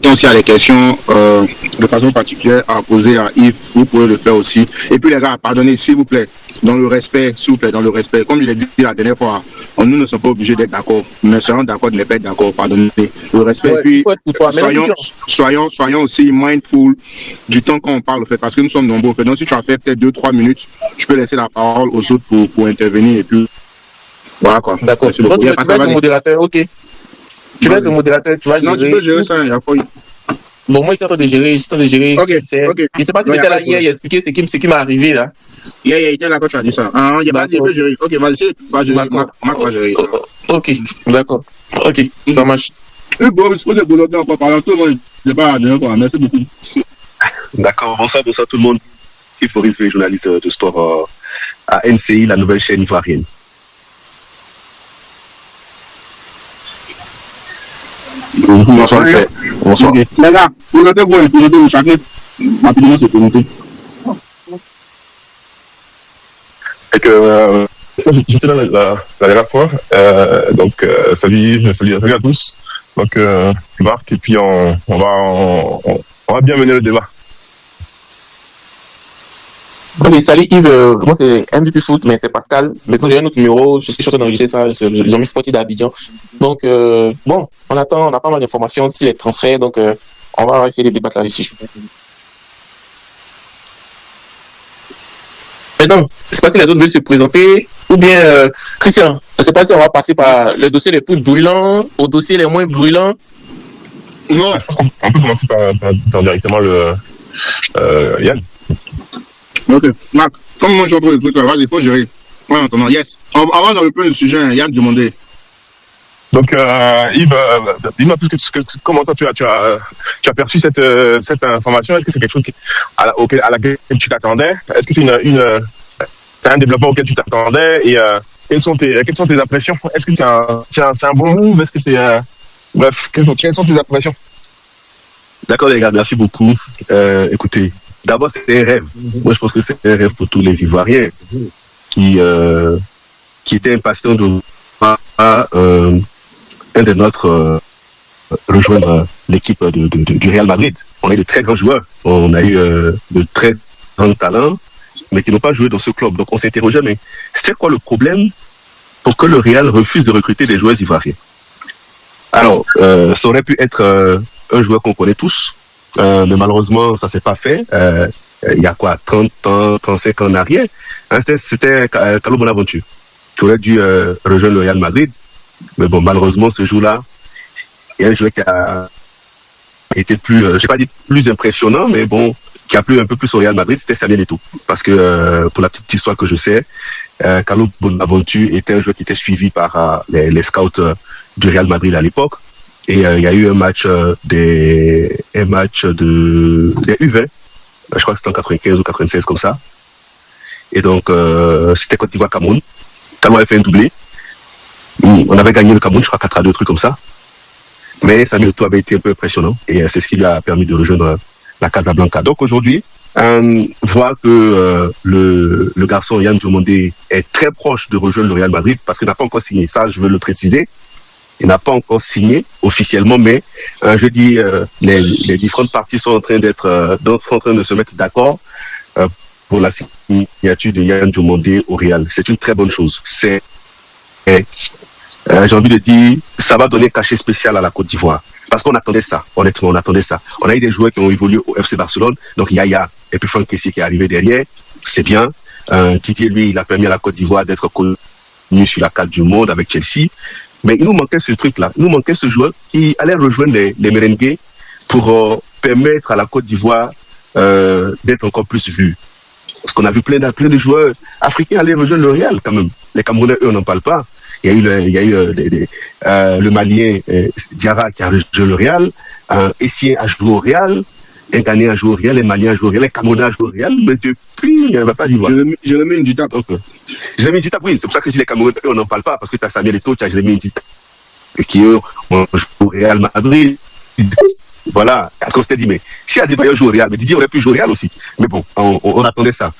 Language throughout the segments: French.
chacun aussi a des questions de façon particulière à poser à Yves, vous pouvez le faire aussi. Et puis les gars, pardonnez s'il vous plaît, dans le respect, s'il vous plaît, dans le respect. Comme je l'ai dit la dernière fois, nous ne sommes pas obligés d'être d'accord, mais serons d'accord de ne pas être d'accord, pardonnez. Le respect, Ouais, et puis soyons aussi mindful du temps qu'on parle, fait, parce que nous sommes nombreux. Fait. Donc si tu as fait peut-être 2-3 minutes, je peux laisser la parole aux autres pour intervenir et puis voilà quoi. D'accord. Donc, tu vas être le modérateur, ok. Tu vas être le modérateur, tu vas gérer. Non, tu peux gérer ça, il y a folie. Bon, moi, je suis en train de gérer. Ok. Je sais pas si tu étais là hier, il expliqué ce qui m'est arrivé là. Il était là quand tu as dit ça. Il y a pas de gérer. Ok, vas-y, va gérer. Marc va gérer. Ok, d'accord. Ok, ça marche. Bon, je pose le encore parlant. Tout le monde n'est pas à quoi. Merci beaucoup. D'accord, bonsoir tout le monde. Yves Maurice, journaliste de sport à NCI, la nouvelle chaîne ivoirienne. Bonsoir. Bonsoir. Les gars, présentez-vous chacun. Rapidement, c'est présenté. Et que j'étais là la dernière fois. Donc, salut à tous. Donc, Marc, et puis on va bien mener le débat. Ok, salut Yves, moi c'est MVP Foot, mais c'est Pascal. Maintenant j'ai un autre numéro, je suis en train d'enregistrer ça, ils ont mis Sporty d'Abidjan. Donc bon, on a pas mal d'informations sur les transferts, donc on va essayer de débattre là-dessus. Maintenant, je ne sais pas si les autres veulent se présenter, ou bien Christian, je ne sais pas si on va passer par le dossier les plus brûlants au dossier les moins brûlants. Non, je pense qu'on peut commencer par directement le Yann. Ok, Marc, comme moi je vois le truc, il faut gérer. Voilà, yes. Avant dans le point du sujet, Yann demandé. Donc, Yves, dis-moi comment toi tu as perçu cette information. Est-ce que c'est quelque chose à laquelle tu t'attendais? Est-ce que c'est un développement auquel tu t'attendais? Et quelles sont tes impressions? Est-ce que c'est un bon move? Est-ce que c'est bref, quelles sont tes impressions? D'accord les gars, merci beaucoup. Écoutez, d'abord c'est un rêve. Moi je pense que c'est un rêve pour tous les Ivoiriens qui étaient impatients de voir un des nôtres rejoindre l'équipe du Real Madrid. On a eu de très grands joueurs, on a eu de très grands talents, mais qui n'ont pas joué dans ce club. Donc on s'interrogeait, mais c'était quoi le problème pour que le Real refuse de recruter des joueurs ivoiriens? Alors, ça aurait pu être un joueur qu'on connaît tous, mais malheureusement, ça s'est pas fait. Il y a quoi, 30 ans, 35 ans en arrière. C'était Carlo Bonaventure, qui aurait dû rejoindre le Real Madrid. Mais bon, malheureusement, ce jour-là, il y a un joueur qui a été plus, je vais pas dire plus impressionnant, mais bon, qui a plu un peu plus au Real Madrid, c'était Samuel Eto'o. Parce que, pour la petite histoire que je sais, Carlo Bonaventure était un joueur qui était suivi par les scouts du Real Madrid à l'époque. Et il y a eu un match des U20, je crois que c'était en 95 ou 96 comme ça. Et donc, c'était Côte d'Ivoire Cameroun. Cameroun avait fait un doublé. On avait gagné le Cameroun, je crois 4-2, truc comme ça. Mais Samuel Eto'o avait été un peu impressionnant. Et c'est ce qui lui a permis de rejoindre la Casablanca. Donc aujourd'hui, voir que le garçon Yann Diomandé est très proche de rejoindre le Real Madrid, parce qu'il n'a pas encore signé. Ça, je veux le préciser. Il n'a pas encore signé officiellement, mais je dis les différentes parties sont en train de se mettre d'accord pour la signature de Yann Diomandé au Real. C'est une très bonne chose. J'ai envie de dire, ça va donner un cachet spécial à la Côte d'Ivoire. Parce qu'on attendait ça, honnêtement, on attendait ça. On a eu des joueurs qui ont évolué au FC Barcelone, donc Yaya et puis Franck Kessié qui est arrivé derrière, c'est bien. Didier, lui, il a permis à la Côte d'Ivoire d'être connu sur la carte du monde avec Chelsea. Mais il nous manquait ce truc-là. Il nous manquait ce joueur qui allait rejoindre les merengues pour permettre à la Côte d'Ivoire d'être encore plus vue. Parce qu'on a vu plein de joueurs africains aller rejoindre le Real quand même. Les Camerounais, eux, n'en parlent pas. Il y a eu le Malien Diarra qui a rejoint le Real, Essien a joué au Real, un Ghanéen a joué au Real, les Maliens a joué au Real, les Camerounais a joué au Real, mais depuis, il n'y avait pas d'Ivoire. Jérémy Ndita. Jérémy Ndita, oui, c'est pour ça que je dis les Camerounais, on n'en parle pas, parce que tu as Samuel Eto'o, tu as Jérémy Ndita, qui eux, ont joué au Real Madrid. Voilà, on s'était dit, mais si Adebayor joue au Real, mais Didier aurait pu jouer au Real aussi. Mais bon, on attendait ça.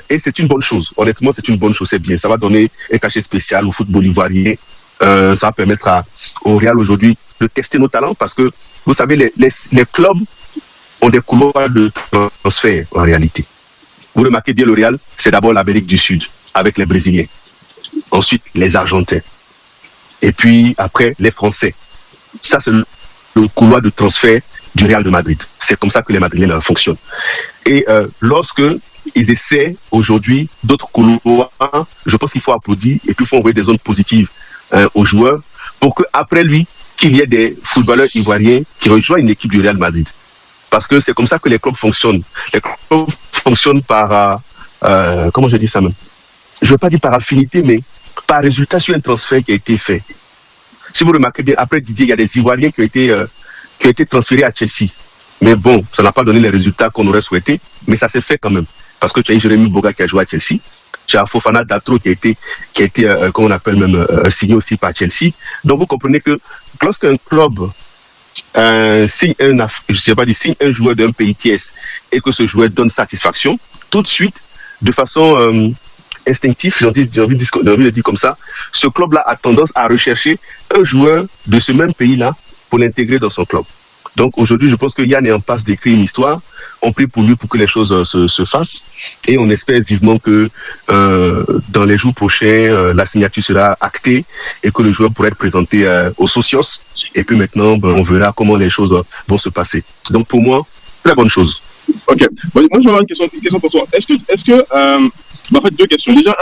Et c'est une bonne chose. Honnêtement, c'est une bonne chose, c'est bien. Ça va donner un cachet spécial au football ivoirien. Ça va permettre au Real aujourd'hui de tester nos talents parce que vous savez, les clubs ont des couloirs de transfert en réalité. Vous remarquez bien le Real, c'est d'abord l'Amérique du Sud avec les Brésiliens. Ensuite, les Argentins. Et puis après, les Français. Ça, c'est le couloir de transfert du Real de Madrid. C'est comme ça que les Madrilènes fonctionnent. Et lorsque ils essaient aujourd'hui d'autres couloirs, je pense qu'il faut applaudir et puis il faut envoyer des ondes positives aux joueurs pour qu'après lui, qu'il y ait des footballeurs ivoiriens qui rejoignent l'équipe du Real Madrid. Parce que c'est comme ça que les clubs fonctionnent. Les clubs fonctionnent par, comment je dis ça même? Je ne veux pas dire par affinité, mais par résultat sur un transfert qui a été fait. Si vous remarquez bien, après Didier, il y a des Ivoiriens qui ont été transférés à Chelsea. Mais bon, ça n'a pas donné les résultats qu'on aurait souhaité, mais ça s'est fait quand même. Parce que tu as eu Jérémy Boga qui a joué à Chelsea, tu as Fofana Datro qui a été comment on appelle même, signé aussi par Chelsea. Donc vous comprenez que lorsqu'un club signe un joueur d'un pays tiers et que ce joueur donne satisfaction, tout de suite, de façon instinctive, j'ai envie de dire comme ça, ce club-là a tendance à rechercher un joueur de ce même pays-là pour l'intégrer dans son club. Donc aujourd'hui, je pense que Yann est en passe d'écrire une histoire. On prie pour lui pour que les choses se fassent et on espère vivement que dans les jours prochains, la signature sera actée et que le joueur pourra être présenté aux socios. Et puis maintenant, on verra comment les choses vont se passer. Donc pour moi, très bonne chose. Ok. Bon, moi, je vais avoir une question pour toi. Est-ce que en fait, deux questions. Déjà,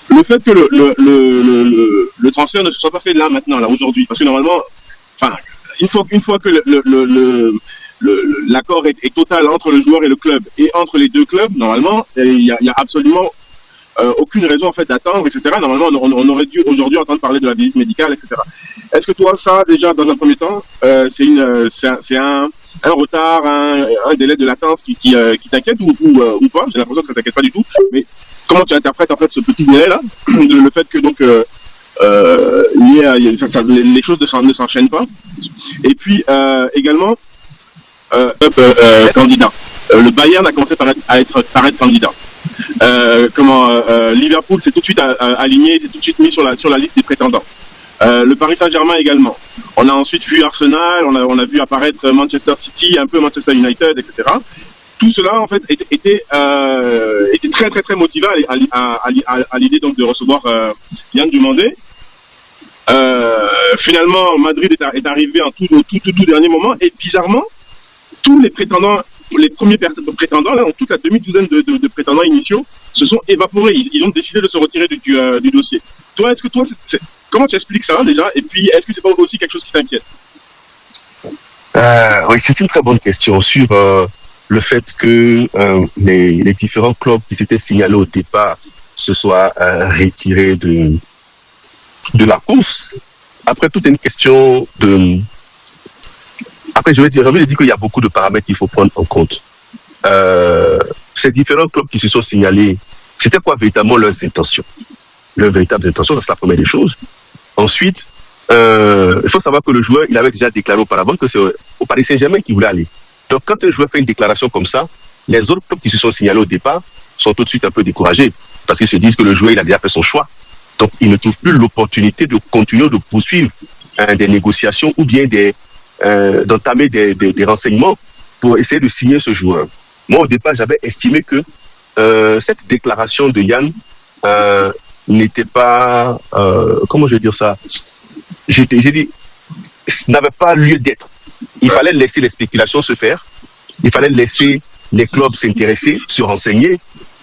le fait que le transfert ne se soit pas fait là, maintenant, là, aujourd'hui, parce que normalement, enfin, une fois que l'accord est total entre le joueur et le club, et entre les deux clubs, normalement, il y a absolument aucune raison en fait d'attendre, etc. Normalement, on aurait dû aujourd'hui entendre parler de la visite médicale, etc. Est-ce que toi, ça, déjà, dans un premier temps, c'est un retard, un délai de latence qui t'inquiète ou pas? J'ai l'impression que ça t'inquiète pas du tout. Mais comment tu interprètes en fait ce petit délai-là, le fait que donc les choses ne s'enchaînent pas? Et puis également, candidat. Le Bayern a commencé par être candidat. Liverpool s'est tout de suite aligné, s'est tout de suite mis sur la liste des prétendants. Le Paris Saint-Germain également. On a ensuite vu Arsenal, on a vu apparaître Manchester City, un peu Manchester United, etc. Tout cela en fait était très très très motivé à l'idée donc de recevoir Yann Dumandé. Finalement, Madrid est arrivé en tout dernier moment et bizarrement, tous les prétendants, les premiers prétendants, là, toute la demi-douzaine de prétendants initiaux se sont évaporés. Ils ont décidé de se retirer du dossier. Toi, comment tu expliques ça déjà? Et puis, est-ce que c'est pas aussi quelque chose qui t'inquiète? Oui, c'est une très bonne question sur le fait que les différents clubs qui s'étaient signalés au départ se soient retirés de la course. Après, tout est une question de... Après, j'ai envie de dire qu'il y a beaucoup de paramètres qu'il faut prendre en compte. Ces différents clubs qui se sont signalés, c'était quoi véritablement leurs intentions? Leurs véritables intentions, c'est la première des choses. Ensuite, il faut savoir que le joueur, il avait déjà déclaré auparavant que c'est au Paris Saint-Germain qu'il voulait aller. Donc, quand un joueur fait une déclaration comme ça, les autres clubs qui se sont signalés au départ sont tout de suite un peu découragés parce qu'ils se disent que le joueur, il a déjà fait son choix. Donc, il ne trouve plus l'opportunité de continuer, de poursuivre des négociations ou bien d'entamer des renseignements pour essayer de signer ce joueur. Moi, au départ, j'avais estimé que cette déclaration de Yann n'était pas... comment je vais dire ça? J'ai dit, n'avait pas lieu d'être. Il fallait laisser les spéculations se faire. Il fallait laisser les clubs s'intéresser, se renseigner,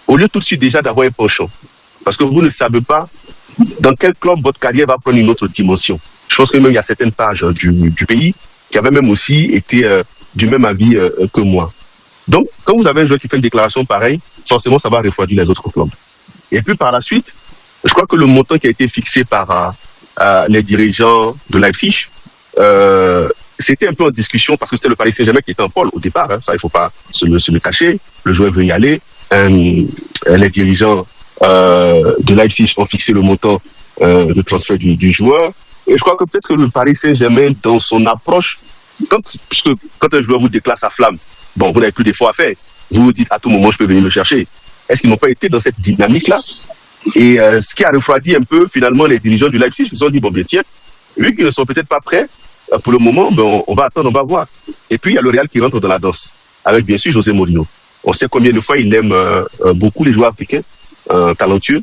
au lieu tout de suite déjà d'avoir un penchant. Parce que vous ne savez pas dans quel club votre carrière va prendre une autre dimension. Je pense que même il y a certaines pages du pays qui avaient même aussi été du même avis que moi. Donc, quand vous avez un joueur qui fait une déclaration pareille, forcément, ça va refroidir les autres clubs. Et puis, par la suite, je crois que le montant qui a été fixé par les dirigeants de Leipzig, c'était un peu en discussion parce que c'était le Paris Saint-Germain qui était en pôle au départ. Ça, il ne faut pas se le cacher. Le joueur veut y aller. Les dirigeants de Leipzig ont fixé le montant de transfert du joueur. Et je crois que peut-être que le Paris Saint-Germain, dans son approche, puisque quand un joueur vous déclare sa flamme, bon, vous n'avez plus d'efforts à faire. Vous vous dites, à tout moment, je peux venir le chercher. Est-ce qu'ils n'ont pas été dans cette dynamique-là? Et ce qui a refroidi un peu, finalement, les dirigeants du Leipzig, ils se sont dit, bon, bien, tiens, vu qu'ils ne sont peut-être pas prêts pour le moment, on va attendre, on va voir. Et puis, il y a le Real qui rentre dans la danse, avec bien sûr José Mourinho. On sait combien de fois il aime beaucoup les joueurs africains, talentueux.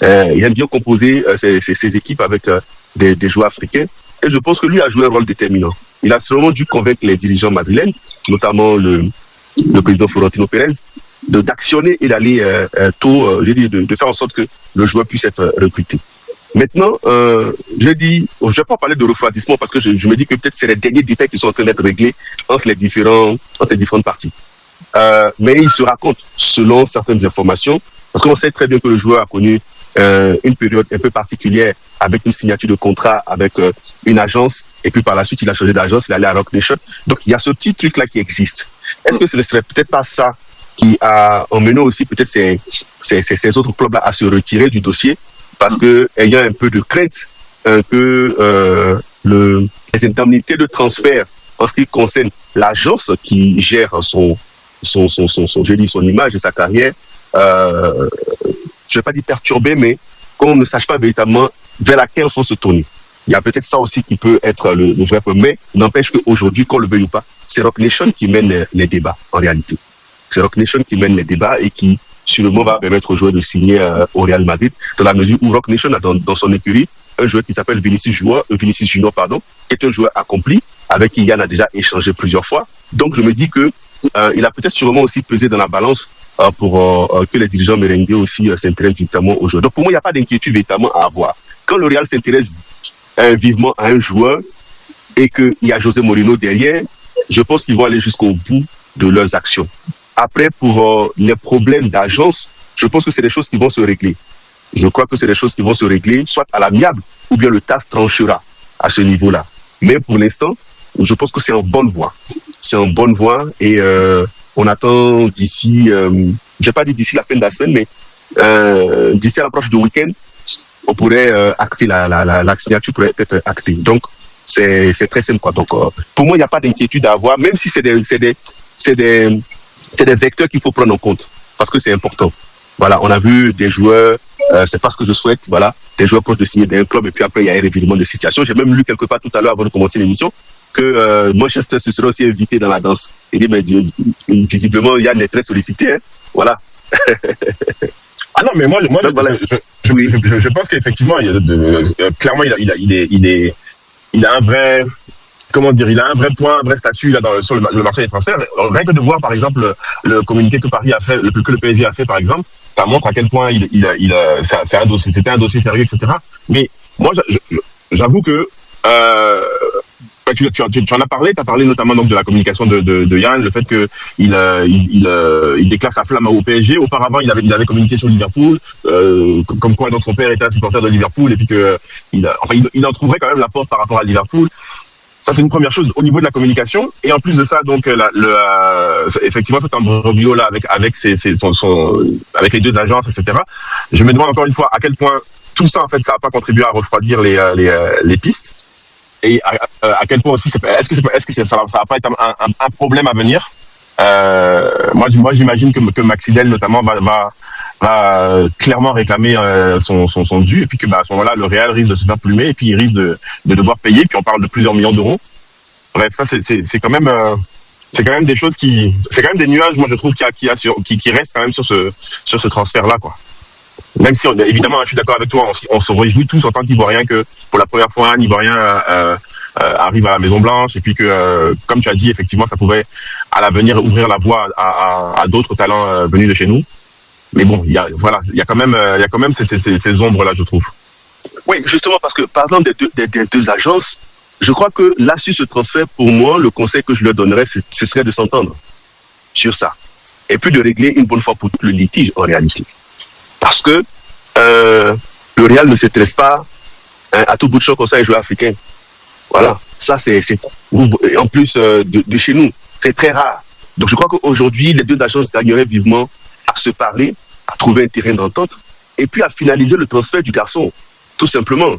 Il aime bien composer ses équipes avec des joueurs africains. Et je pense que lui a joué un rôle déterminant. Il a sûrement dû convaincre les dirigeants madrilènes, notamment le président Florentino Pérez, d'actionner et d'aller de faire en sorte que le joueur puisse être recruté. Maintenant, je vais pas parler de refroidissement parce que je me dis que peut-être c'est les derniers détails qui sont en train d'être réglés entre les différentes parties. Mais il se raconte selon certaines informations, parce qu'on sait très bien que le joueur a connu une période un peu particulière avec une signature de contrat avec une agence, et puis par la suite il a changé d'agence, il est allé à Rock Nation. Donc il y a ce petit truc là qui existe. Est-ce que ce ne serait peut-être pas ça qui a emmené aussi peut-être ces autres clubs là à se retirer du dossier, parce que ayant un peu de crainte que les indemnités de transfert en ce qui concerne l'agence qui gère son image et sa carrière, je ne vais pas dire perturbé, mais qu'on ne sache pas véritablement vers laquelle faut se tourner. Il y a peut-être ça aussi qui peut être le vrai problème, mais n'empêche qu'aujourd'hui, qu'on le veuille ou pas, c'est Rock Nation qui mène les débats, en réalité. C'est Rock Nation qui mène les débats et qui, sûrement, va permettre aux joueurs de signer au Real Madrid, dans la mesure où Rock Nation a dans son écurie un joueur qui s'appelle Vinicius Junior, qui est un joueur accompli, avec qui Yann a déjà échangé plusieurs fois. Donc, je me dis que il a peut-être sûrement aussi pesé dans la balance pour que les dirigeants merengues aussi s'intéressent véritablement aux joueurs. Donc pour moi, il n'y a pas d'inquiétude véritablement à avoir. Quand le Real s'intéresse vivement à un joueur et qu'il y a José Mourinho derrière, je pense qu'ils vont aller jusqu'au bout de leurs actions. Après, pour les problèmes d'agence, je pense que c'est des choses qui vont se régler. Je crois que c'est des choses qui vont se régler, soit à l'amiable, ou bien le TAS tranchera à ce niveau-là. Mais pour l'instant, je pense que c'est en bonne voie. C'est en bonne voie et on attend d'ici, je vais pas dire d'ici la fin de la semaine, mais d'ici à l'approche du week-end, on pourrait acter la signature pourrait être actée. Donc c'est très simple quoi. Donc pour moi il n'y a pas d'inquiétude à avoir, même si c'est des vecteurs qu'il faut prendre en compte parce que c'est important. Voilà, on a vu des joueurs, c'est pas ce que je souhaite, voilà, des joueurs proches de signer d'un club et puis après il y a un revirement de situation. J'ai même lu quelque part tout à l'heure avant de commencer l'émission que Manchester se serait aussi invité dans la danse. Et dit, mais visiblement, Yann est très sollicité. Hein. Voilà. Ah non, mais moi donc, voilà. je pense qu'effectivement, clairement, il a un vrai, comment dire, il a un vrai point, un vrai statut là sur le marché des transferts. Rien que de voir, par exemple, le communiqué que Paris a fait, que le PSG a fait, par exemple, ça montre à quel point c'était un dossier sérieux, etc. Mais moi, j'avoue que tu en as parlé, tu as parlé notamment donc de la communication de Yann, le fait que il déclare sa flamme au PSG. Auparavant, il avait communiqué sur Liverpool, comme quoi donc son père était un supporter de Liverpool et puis que il en trouverait quand même la porte par rapport à Liverpool. Ça c'est une première chose au niveau de la communication et en plus de ça donc effectivement cet imbroglio là avec les deux agences etc. Je me demande encore une fois à quel point tout ça en fait ça n'a pas contribué à refroidir les pistes. Et à quel point aussi est-ce que ça va pas être un problème à venir. Moi j'imagine que Maxidel notamment va clairement réclamer son dû et puis que à ce moment-là le Real risque de se faire plumer et puis il risque de devoir payer puis on parle de plusieurs millions d'euros. Bref, ça c'est quand même des choses c'est quand même des nuages moi je trouve qui restent quand même sur ce transfert là quoi. Même si évidemment je suis d'accord avec toi, on se réjouit tous en tant qu'Ivoiriens que pour la première fois un Ivoirien arrive à la Maison Blanche et puis que comme tu as dit effectivement ça pouvait à l'avenir ouvrir la voie à d'autres talents venus de chez nous. Mais bon, il y a quand même ces ombres là je trouve. Oui, justement parce que parlant des deux agences, je crois que là sur ce transfert pour moi le conseil que je leur donnerais ce serait de s'entendre sur ça et puis de régler une bonne fois pour toutes le litige en réalité. Parce que le Real ne s'intéresse pas à tout bout de champ comme ça, les joueurs africains. Voilà, ça c'est en plus de chez nous, c'est très rare. Donc je crois qu'aujourd'hui, les deux agences gagneraient vivement à se parler, à trouver un terrain d'entente, et puis à finaliser le transfert du garçon, tout simplement.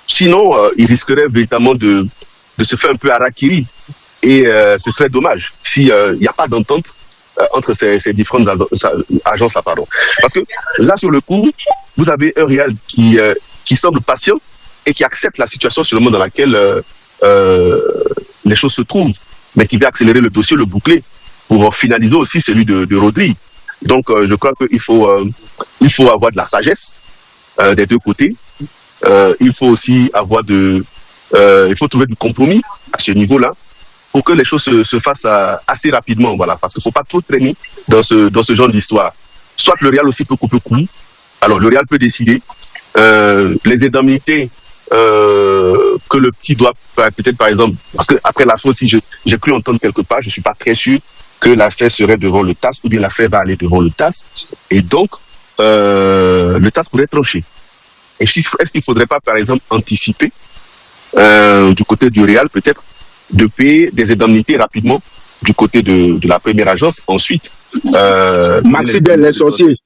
Sinon, il risquerait véritablement de se faire un peu harakiri, et ce serait dommage s'il n'y a pas d'entente entre ces différentes agences-là, pardon. Parce que là, sur le coup, vous avez un Real qui semble patient et qui accepte la situation seulement dans laquelle les choses se trouvent, mais qui va accélérer le dossier, le boucler, pour finaliser aussi celui de Rodri. Donc, je crois qu'il faut avoir de la sagesse des deux côtés. Il faut aussi il faut trouver du compromis à ce niveau-là pour que les choses se fassent assez rapidement, voilà, parce qu'il ne faut pas trop traîner dans ce genre d'histoire. Soit le Real aussi peut couper court. Alors, le Real peut décider les indemnités que le petit doit peut-être, par exemple, parce que après la chose, si j'ai cru entendre quelque part, je suis pas très sûr que l'affaire serait devant le TAS ou bien l'affaire va aller devant le TAS, et donc le TAS pourrait trancher. Est-ce qu'il faudrait pas, par exemple, anticiper du côté du Real peut-être de payer des indemnités rapidement du côté de la première agence, ensuite Maxi Del, les sorciers.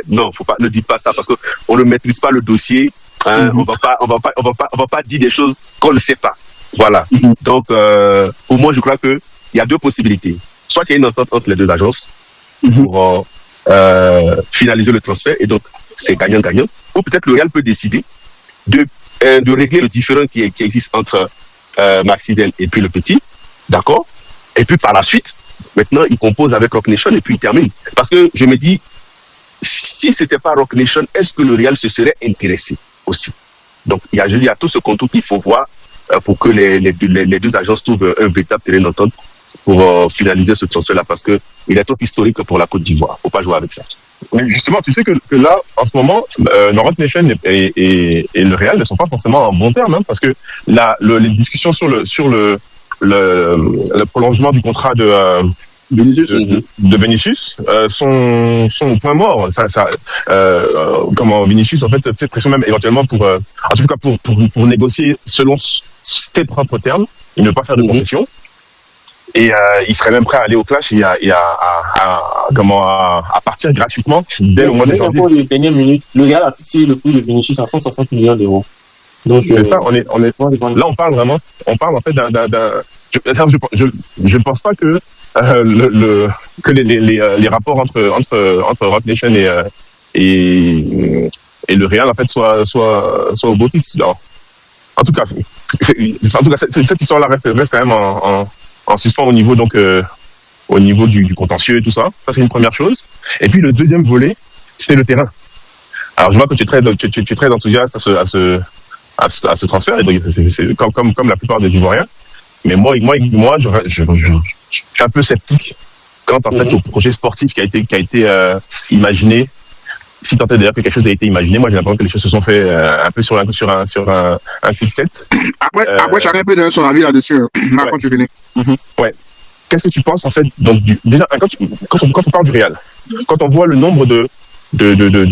Non, ne dites pas ça parce que on ne maîtrise pas le dossier. Hein, on va pas dire des choses qu'on ne sait pas. Voilà. Donc, au moins, je crois que il y a deux possibilités. Soit il y a une entente entre les deux agences pour finaliser le transfert et donc c'est gagnant-gagnant. Ou peut-être le Real peut décider de régler le différend qui existe entre Maxi Del et puis le petit, d'accord. Et puis par la suite, maintenant, il compose avec Rock Nation et puis il termine. Parce que je me dis, si c'était pas Rock Nation, est-ce que le Real se serait intéressé aussi? Donc, il y a tout ce contour qu'il faut voir pour que les deux agences trouvent un véritable terrain d'entente pour finaliser ce transfert-là, parce que il est trop historique pour la Côte d'Ivoire. Faut pas jouer avec ça. Mais justement, tu sais que là, en ce moment, Rock Nation et le Real ne sont pas forcément en bon terme, hein, parce que les discussions sur le prolongement du contrat de Vinicius sont au point mort. Comment Vinicius en fait pression même éventuellement pour en tout cas pour négocier selon ses propres termes et ne pas faire de concessions. Et il serait même prêt à aller au clash et à partir gratuitement dès le mois de janvier. Les dernières minutes, le Real a fixé le prix de Vinicius à 160 millions d'euros. Donc c'est ça, là on parle en fait je ne pense pas que les rapports entre Rock Nation et le Real en fait soient au beau fixe. En tout cas, cette histoire-là reste quand même en suspens au niveau du contentieux et tout ça. Ça c'est une première chose. Et puis le deuxième volet, c'était le terrain. Alors je vois que tu es très enthousiaste à ce transfert, et donc c'est comme la plupart des Ivoiriens. Mais moi, je suis un peu sceptique quant en fait au projet sportif qui a été imaginé. Si tant est d'ailleurs que quelque chose a été imaginé, moi j'ai l'impression que les choses se sont fait un peu sur un coup de tête. Après chacun peut donner son avis là-dessus. Quand tu finis. Ouais. Qu'est-ce que tu penses en fait déjà quand on parle du Real, quand on voit le nombre de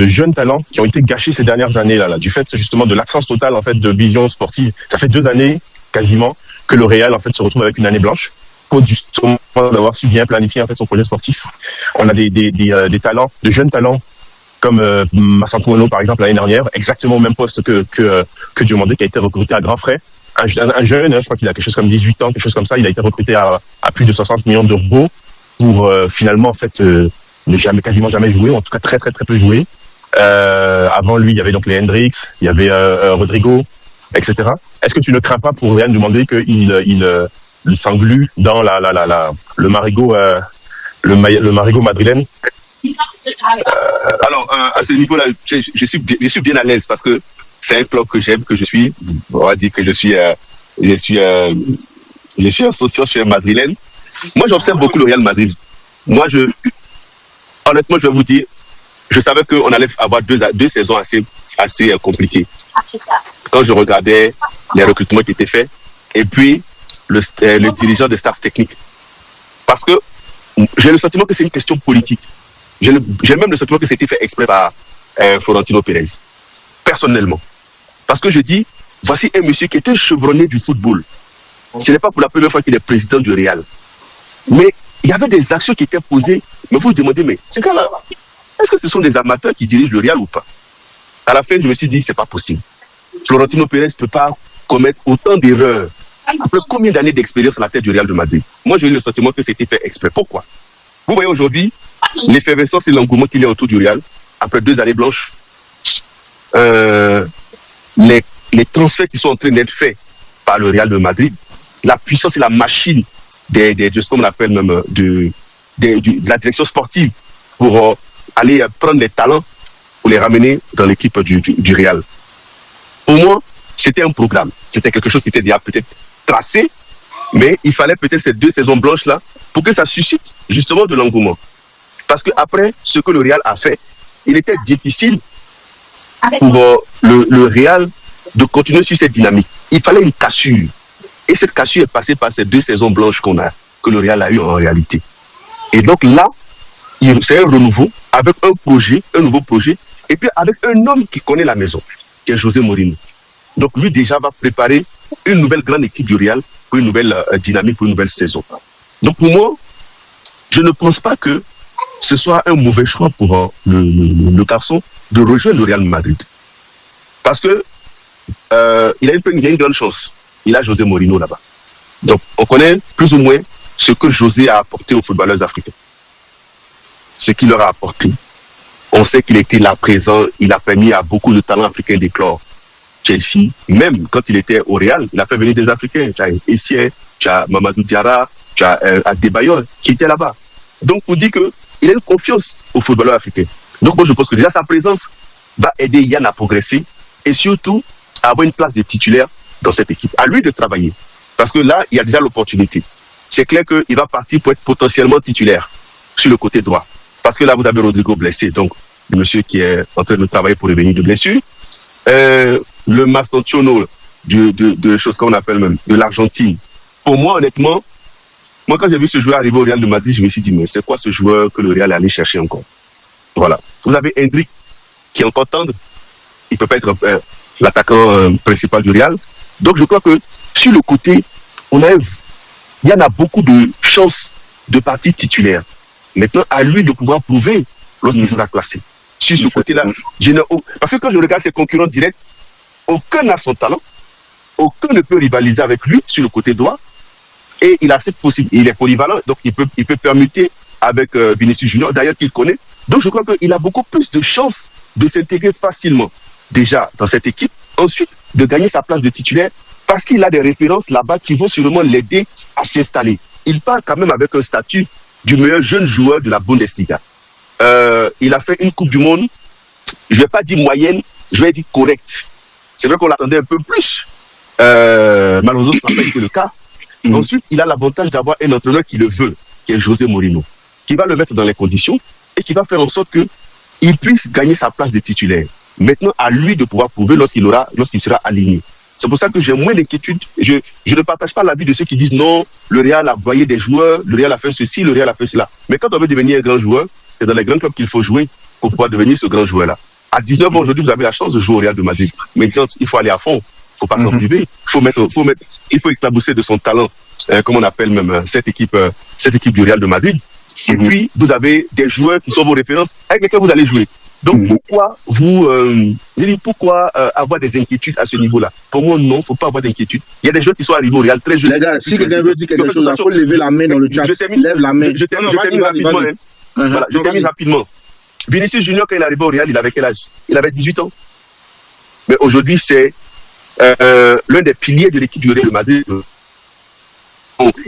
jeunes talents qui ont été gâchés ces dernières années là, du fait justement de l'absence totale en fait de vision sportive, ça fait 2 années quasiment que le Real en fait se retrouve avec une année blanche, faute justement d'avoir su bien planifier en fait son projet sportif. On a des talents, de jeunes talents comme Massantuono par exemple l'année dernière, exactement au même poste que Diomandé, qui a été recruté à grands frais. Un jeune, je crois qu'il a quelque chose comme 18 ans, quelque chose comme ça, il a été recruté à plus de 60 millions d'euros pour finalement en fait ne quasiment jamais joué, en tout cas très très très peu joué. Avant lui, il y avait donc les Hendrix, il y avait Rodrigo, etc. Est-ce que tu ne crains pas pour Real demander qu'il s'englue dans le marigot madrilène? Alors, à ce niveau-là, je suis bien à l'aise parce que c'est un club que j'aime, que je suis. On va dire que je suis associé chez madrilène. Moi, j'observe beaucoup le Real Madrid. Moi, honnêtement, je vais vous dire, je savais qu'on allait avoir deux saisons assez compliquées. Quand je regardais les recrutements qui étaient faits, et puis le dirigeant de staff technique. Parce que j'ai le sentiment que c'est une question politique. J'ai même le sentiment que c'était fait exprès par Florentino Pérez. Personnellement. Parce que je dis, voici un monsieur qui était chevronné du football. Ce n'est pas pour la première fois qu'il est président du Real. Mais il y avait des actions qui étaient posées. Mais vous vous demandez, mais ces gars-là, est-ce que ce sont des amateurs qui dirigent le Real ou pas? À la fin, je me suis dit, c'est pas possible. Florentino Pérez ne peut pas commettre autant d'erreurs après combien d'années d'expérience à la tête du Real de Madrid. Moi, j'ai eu le sentiment que c'était fait exprès. Pourquoi? Vous voyez aujourd'hui l'effervescence et l'engouement qu'il y a autour du Real, après 2 années blanches. Les transferts qui sont en train d'être faits par le Real de Madrid. La puissance et la machine de ce qu'on appelle même de la direction sportive pour aller prendre les talents pour les ramener dans l'équipe du Real. Pour moi, c'était un programme. C'était quelque chose qui était déjà peut-être tracé, mais il fallait peut-être ces 2 saisons blanches-là pour que ça suscite justement de l'engouement. Parce qu'après, ce que le Real a fait, il était difficile pour le Real de continuer sur cette dynamique. Il fallait une cassure. Et cette cassure est passée par ces 2 saisons blanches que le Real a eu en réalité. Et donc là, c'est un renouveau avec un nouveau projet, et puis avec un homme qui connaît la maison, qui est José Mourinho. Donc lui déjà va préparer une nouvelle grande équipe du Real pour une nouvelle dynamique, pour une nouvelle saison. Donc pour moi, je ne pense pas que ce soit un mauvais choix pour le garçon de rejoindre le Real Madrid. Parce que il a une grande chance. Il a José Mourinho là-bas. Donc on connaît plus ou moins ce que José a apporté aux footballeurs africains. Ce qu'il leur a apporté. On sait qu'il était là présent, il a permis à beaucoup de talents africains d'éclore. Chelsea, même quand il était au Real, il a fait venir des Africains. Tu as Essien, tu as Mamadou Diarra, tu as Adebayor qui était là-bas. Donc on dit qu'il a une confiance aux footballeurs africains. Donc moi je pense que déjà sa présence va aider Yann à progresser et surtout à avoir une place de titulaire dans cette équipe. À lui de travailler. Parce que là, il y a déjà l'opportunité. C'est clair qu'il va partir pour être potentiellement titulaire sur le côté droit. Parce que là, vous avez Rodrigo blessé, donc le monsieur qui est en train de travailler pour revenir de blessure. Le Mastantuono de choses qu'on appelle même, de l'Argentine. Pour moi, honnêtement, quand j'ai vu ce joueur arriver au Real de Madrid, je me suis dit, mais c'est quoi ce joueur que le Real est allé chercher encore? Voilà. Vous avez Hendrik qui est encore tendre. Il ne peut pas être l'attaquant principal du Real. Donc je crois que sur le côté, il y en a beaucoup de chances de partie titulaire. Maintenant, à lui de pouvoir prouver lorsqu'il sera classé. Sur ce côté-là, parce que quand je regarde ses concurrents directs, aucun n'a son talent, aucun ne peut rivaliser avec lui sur le côté droit, et il a cette possibilité. Il est polyvalent, donc il peut permuter avec Vinicius Junior, d'ailleurs qu'il connaît. Donc je crois qu'il a beaucoup plus de chances de s'intégrer facilement déjà dans cette équipe, ensuite de gagner sa place de titulaire, parce qu'il a des références là-bas qui vont sûrement l'aider à s'installer. Il part quand même avec un statut du meilleur jeune joueur de la Bundesliga. Il a fait une Coupe du Monde, je ne vais pas dire moyenne, je vais dire correcte. C'est vrai qu'on l'attendait un peu plus. Malheureusement, ça n'a pas été le cas. Ensuite, il a l'avantage d'avoir un entraîneur qui le veut, qui est José Mourinho, qui va le mettre dans les conditions et qui va faire en sorte qu'il puisse gagner sa place de titulaire. Maintenant, à lui de pouvoir prouver lorsqu'il sera aligné. C'est pour ça que j'ai moins d'inquiétude. Je ne partage pas l'avis de ceux qui disent non, le Real a envoyé des joueurs, le Real a fait ceci, le Real a fait cela. Mais quand on veut devenir un grand joueur, c'est dans les grands clubs qu'il faut jouer pour pouvoir devenir ce grand joueur-là. À 19 ans aujourd'hui, vous avez la chance de jouer au Real de Madrid. Maintenant, il faut aller à fond. Il ne faut pas s'en priver. Il faut éclabousser de son talent, comme on appelle même cette équipe du Real de Madrid. Et puis, vous avez des joueurs qui sont vos références avec lesquels vous allez jouer. Donc, pourquoi avoir des inquiétudes à ce niveau-là? Pour moi, non, il ne faut pas avoir d'inquiétude. Il y a des joueurs qui sont arrivés au Real très jeunes. Les gars, si quelqu'un veut dire quelque chose, il faut lever la main dans le chat. Lève la main. Je termine rapidement. Voilà, je termine rapidement. Vinicius Junior, quand il est arrivé au Real, il avait quel âge? Il avait 18 ans. Mais aujourd'hui, c'est l'un des piliers de l'équipe du Real de Madrid.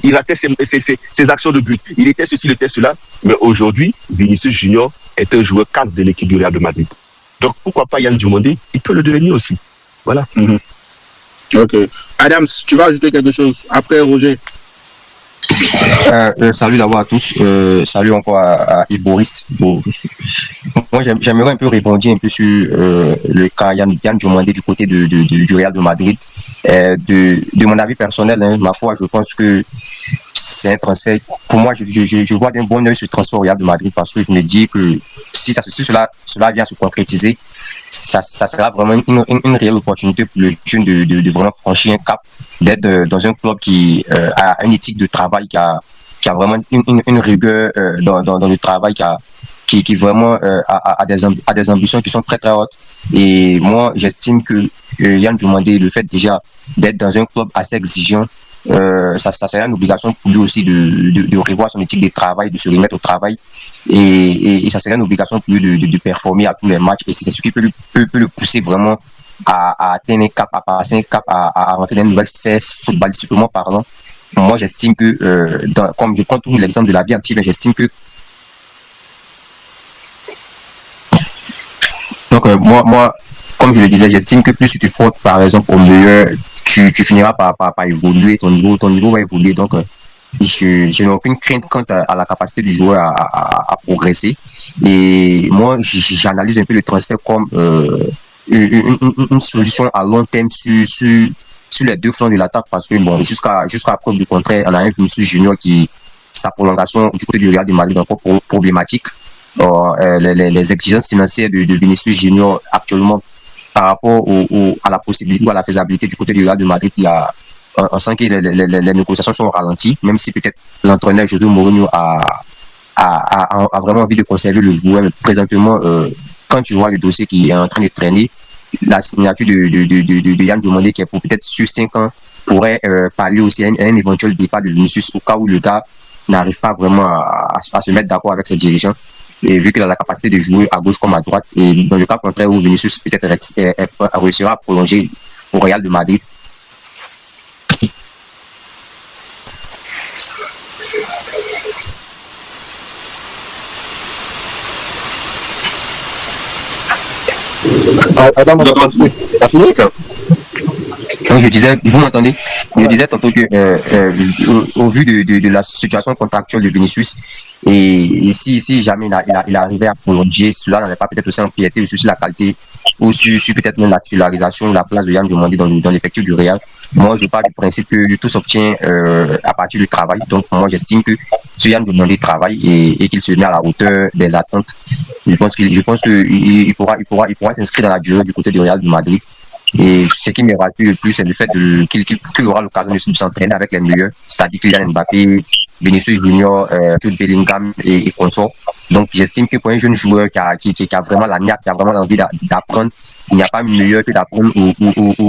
Il ratait ses actions de but. Il était ceci, il était cela. Mais aujourd'hui, Vinicius Junior est un joueur cadre de l'équipe du Real de Madrid. Donc, pourquoi pas Yann Diomandé? Il peut le devenir aussi. Voilà. Ok. Adams, tu vas ajouter quelque chose après Roger? Salut d'abord à tous. Salut encore à Yves Boris. Bon. Moi, j'aimerais un peu répondre un peu sur le cas Yann Diomandé du côté du Real de Madrid. De mon avis personnel, hein, ma foi, je pense que c'est un transfert. Pour moi, je vois d'un bon œil ce transfert au Real de Madrid parce que je me dis que si cela vient se concrétiser, ça sera vraiment une réelle opportunité pour le jeune de vraiment franchir un cap, d'être dans un club qui a une éthique de travail, qui a vraiment une rigueur dans le travail, qui vraiment a des ambitions qui sont très très hautes. Et moi, j'estime que Yann Diomandé, le fait déjà d'être dans un club assez exigeant, ça serait une obligation pour lui aussi de revoir son éthique de travail, de se remettre au travail, et ça serait une obligation pour lui de performer à tous les matchs, et c'est ce qui peut le pousser vraiment à atteindre un cap, à passer un cap, à rentrer dans une nouvelle sphère footballistiquement parlant. Moi, j'estime que, comme je prends toujours l'exemple de la vie active, j'estime que donc moi, comme je le disais, j'estime que plus tu te frottes, par exemple, au meilleur, tu finiras par évoluer, ton niveau va évoluer. Donc, je n'ai aucune crainte quant à la capacité du joueur à progresser. Et moi, j'analyse un peu le transfert comme une solution à long terme sur les deux flancs de l'attaque, parce que bon, jusqu'à preuve du contraire, on a un Vinicius Junior qui, sa prolongation du côté du Real de Madrid est encore problématique. Les exigences financières de Vinicius Junior actuellement par rapport à la possibilité ou à la faisabilité du côté du Real de Madrid, on sent que les négociations sont ralenties, même si peut-être l'entraîneur José Mourinho a vraiment envie de conserver le joueur. Mais présentement, quand tu vois le dossier qui est en train de traîner, la signature de Yann Diomandé qui est pour peut-être sur 5 ans pourrait pallier aussi à un éventuel départ de Vinicius au cas où le gars n'arrive pas vraiment à se mettre d'accord avec ses dirigeants. Et vu qu'il a la capacité de jouer à gauche comme à droite, et dans le cas contraire où Vinicius peut-être réussira à prolonger au Real de Madrid. Adam, t'as fini quoi? Je disais, vous m'entendez? Je disais tantôt que au vu de la situation contractuelle de Vinicius, et si jamais il arrivait à prolonger, cela n'allait pas peut-être aussi empiéter sur la qualité ou sur peut-être même la titularisation de la place de Yann Diomandé dans l'effectif du Real. Moi, je pars du principe que tout s'obtient à partir du travail. Donc, moi, j'estime que si Yann Diomandé travaille et qu'il se met à la hauteur des attentes, je pense qu'il pourra s'inscrire dans la durée du côté du Real de Madrid. Et ce qui me rassure le plus, c'est le fait qu'il aura l'occasion de s'entraîner avec les meilleurs, c'est-à-dire Kylian Mbappé, Vinicius Junior, Jude Bellingham et consorts. Donc, j'estime que pour un jeune joueur qui a vraiment la niaque, qui a vraiment envie d'apprendre, il n'y a pas mieux que d'apprendre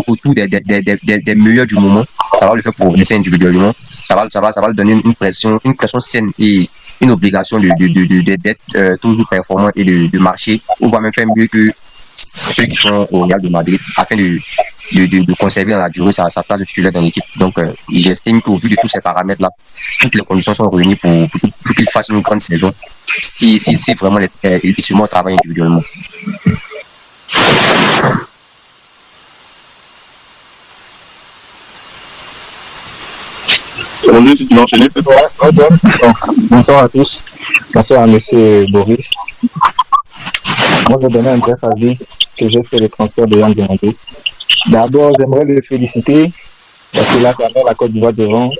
autour des meilleurs du moment. Ça va le faire progresser individuellement. Ça va le donner une pression saine et une obligation d'être toujours performant et de marcher. On va même faire mieux que ceux qui sont au Real de Madrid afin de conserver dans la durée sa place de titulaire dans l'équipe. Donc, j'estime qu'au vu de tous ces paramètres-là, toutes les conditions sont réunies pour qu'il fasse une grande saison si vraiment il se met au travail individuellement. Bonsoir à tous. Bonsoir à monsieur Boris. Moi, je vais donner un bref avis que j'ai sur le transfert de Yann Diomandé. D'abord, j'aimerais le féliciter parce qu'il a quand même la Côte d'Ivoire devant.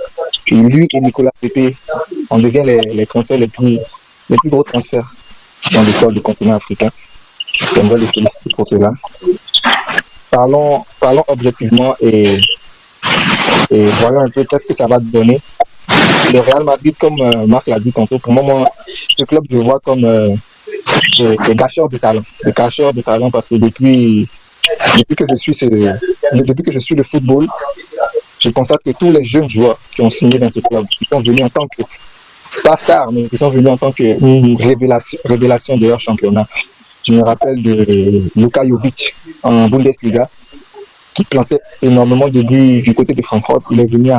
Et lui et Nicolas Pepe, on devient les transferts les plus gros transferts dans l'histoire du continent africain. J'aimerais le féliciter pour cela. Parlons objectivement et voyons un peu qu'est-ce que ça va donner. Le Real Madrid, comme Marc l'a dit tantôt, pour moi, ce club, je le vois comme des gâcheurs de talent. Des gâcheurs de talent parce que depuis que je suis le football, je constate que tous les jeunes joueurs qui ont signé dans ce club, qui sont venus en tant que, pas stars, mais qui sont venus en tant que révélation de leur championnat. Je me rappelle de Luka Jovic en Bundesliga, qui plantait énormément de buts du côté de Francfort. Il est venu